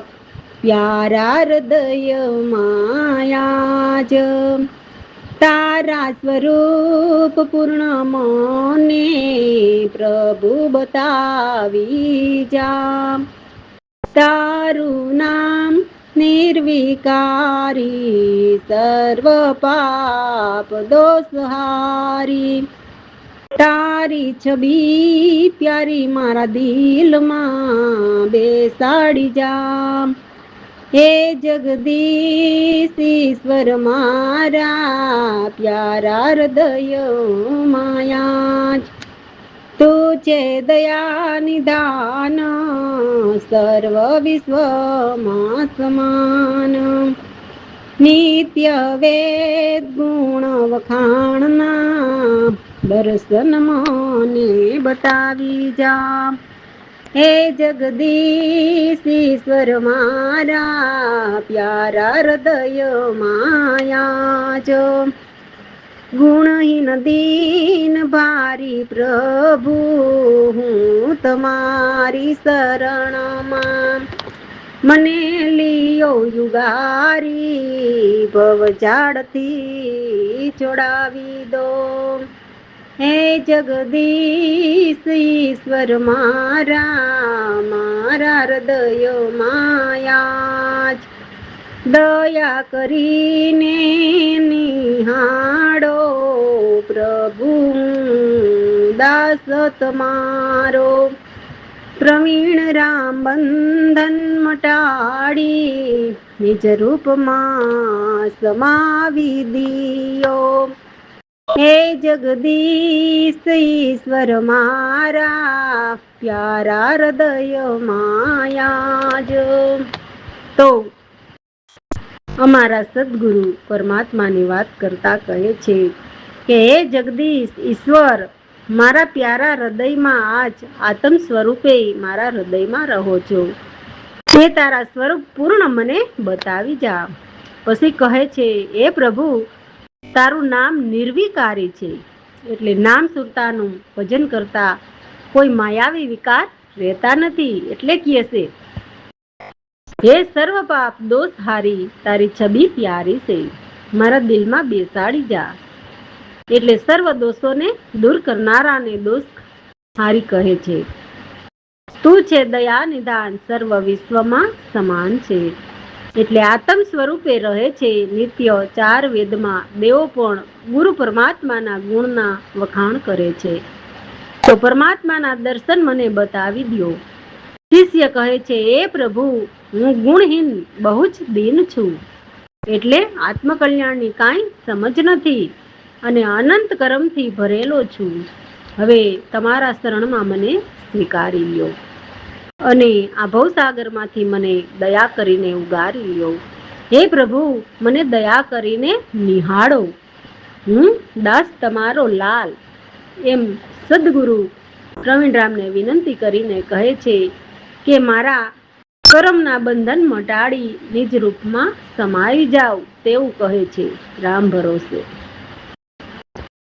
પ્યારા હૃદય માયા જ, તારા સ્વરૂપ પૂર્ણ મને પ્રભુ બતાવી જા. તારું નામ નિર્વિકારી, સર્વ પાપ દોષ હારી, તારી છબી પ્યારી મારા દિલમાં બેસાડી જા. હે જગદીશ ઈશ્વર મારા, પ્યારા હૃદય માયા જ, તું છે દયા નિદાન, સર્વ વિશ્વમાં સમાન. નિત્ય વેદ ગુણ વખાણના, દર્શન મને બતાવી જા. હે જગદીશ ઈશ્વર મારા, પ્યારા હૃદય માયા જ, ગુણહીન દીન ભારી પ્રભુ, હું તમારી શરણમાં. મને લિયો યુગારી, ભવજાળથી છોડાવી દો. હે જગદીશ ઈશ્વર મારા, મારા હૃદય માયા જ, દયા કરીને નિહાળો પ્રભુ, દાસ તમારો. પ્રવીણ રામ બંધન મટાડી નિજ રૂપમાં સમાવી દિયો. હે જગદીશ ઈશ્વર મારા પ્યારા હૃદય માયાજ. તો અમારા સદગુરુ પરમાત્માની વાત કરતા કહે છે કે હે જગદીશ ઈશ્વર, મારા પ્યારા હૃદયમાં આજ આત્મ સ્વરૂપે મારા હૃદયમાં રહો છો. તે તારા સ્વરૂપ પૂર્ણ મને બતાવી જા. પછી કહે છે, હે પ્રભુ, તારું નામ નિર્વિકારી છે, એટલે નામ સુરતાનું ભજન કરતા કોઈ માયાવી વિકાર રહેતા નથી. એટલે કહે છે, હે સર્વ પાપ દોષ હારી તારી છબી પ્યારી છે, મારા દિલમાં બેસાડી જા. એટલે સર્વ દોષોને દૂર કરનારાને દોષ હારી કહે છે. તું છે દયા નિદાન સર્વ વિશ્વમાં સમાન છે. એટલે આત્મ સ્વરૂપે રહે છે નિત્ય. ચાર વેદમાં દેવો પણ ગુરુ પરમાત્માના ગુણના વખાણ કરે છે. તો પરમાત્માના દર્શન મને બતાવી દો. શિષ્ય કહે છે, એ પ્રભુ, હું ગુણહીન બહુ જ દીન છું, એટલે આત્મકલ્યાણની કાંઈ સમજ નથી અને અનંત કર્મથી ભરેલો છું. હવે તમારા શરણમાં મને સ્વીકારી લ્યો અને આ ભવસાગરમાંથી મને દયા કરીને ઉગારી લ્યો. હે પ્રભુ, મને દયા કરીને નિહાળો. હું દાસ તમારો લાલ. એમ સદગુરુ પ્રવીણરામને વિનંતી કરીને કહે છે કે મારા કર્મના બંધન મટાડી નિજ રૂપમાં સમાઈ જાવ. તેવું કહે છે રામ ભરોસે.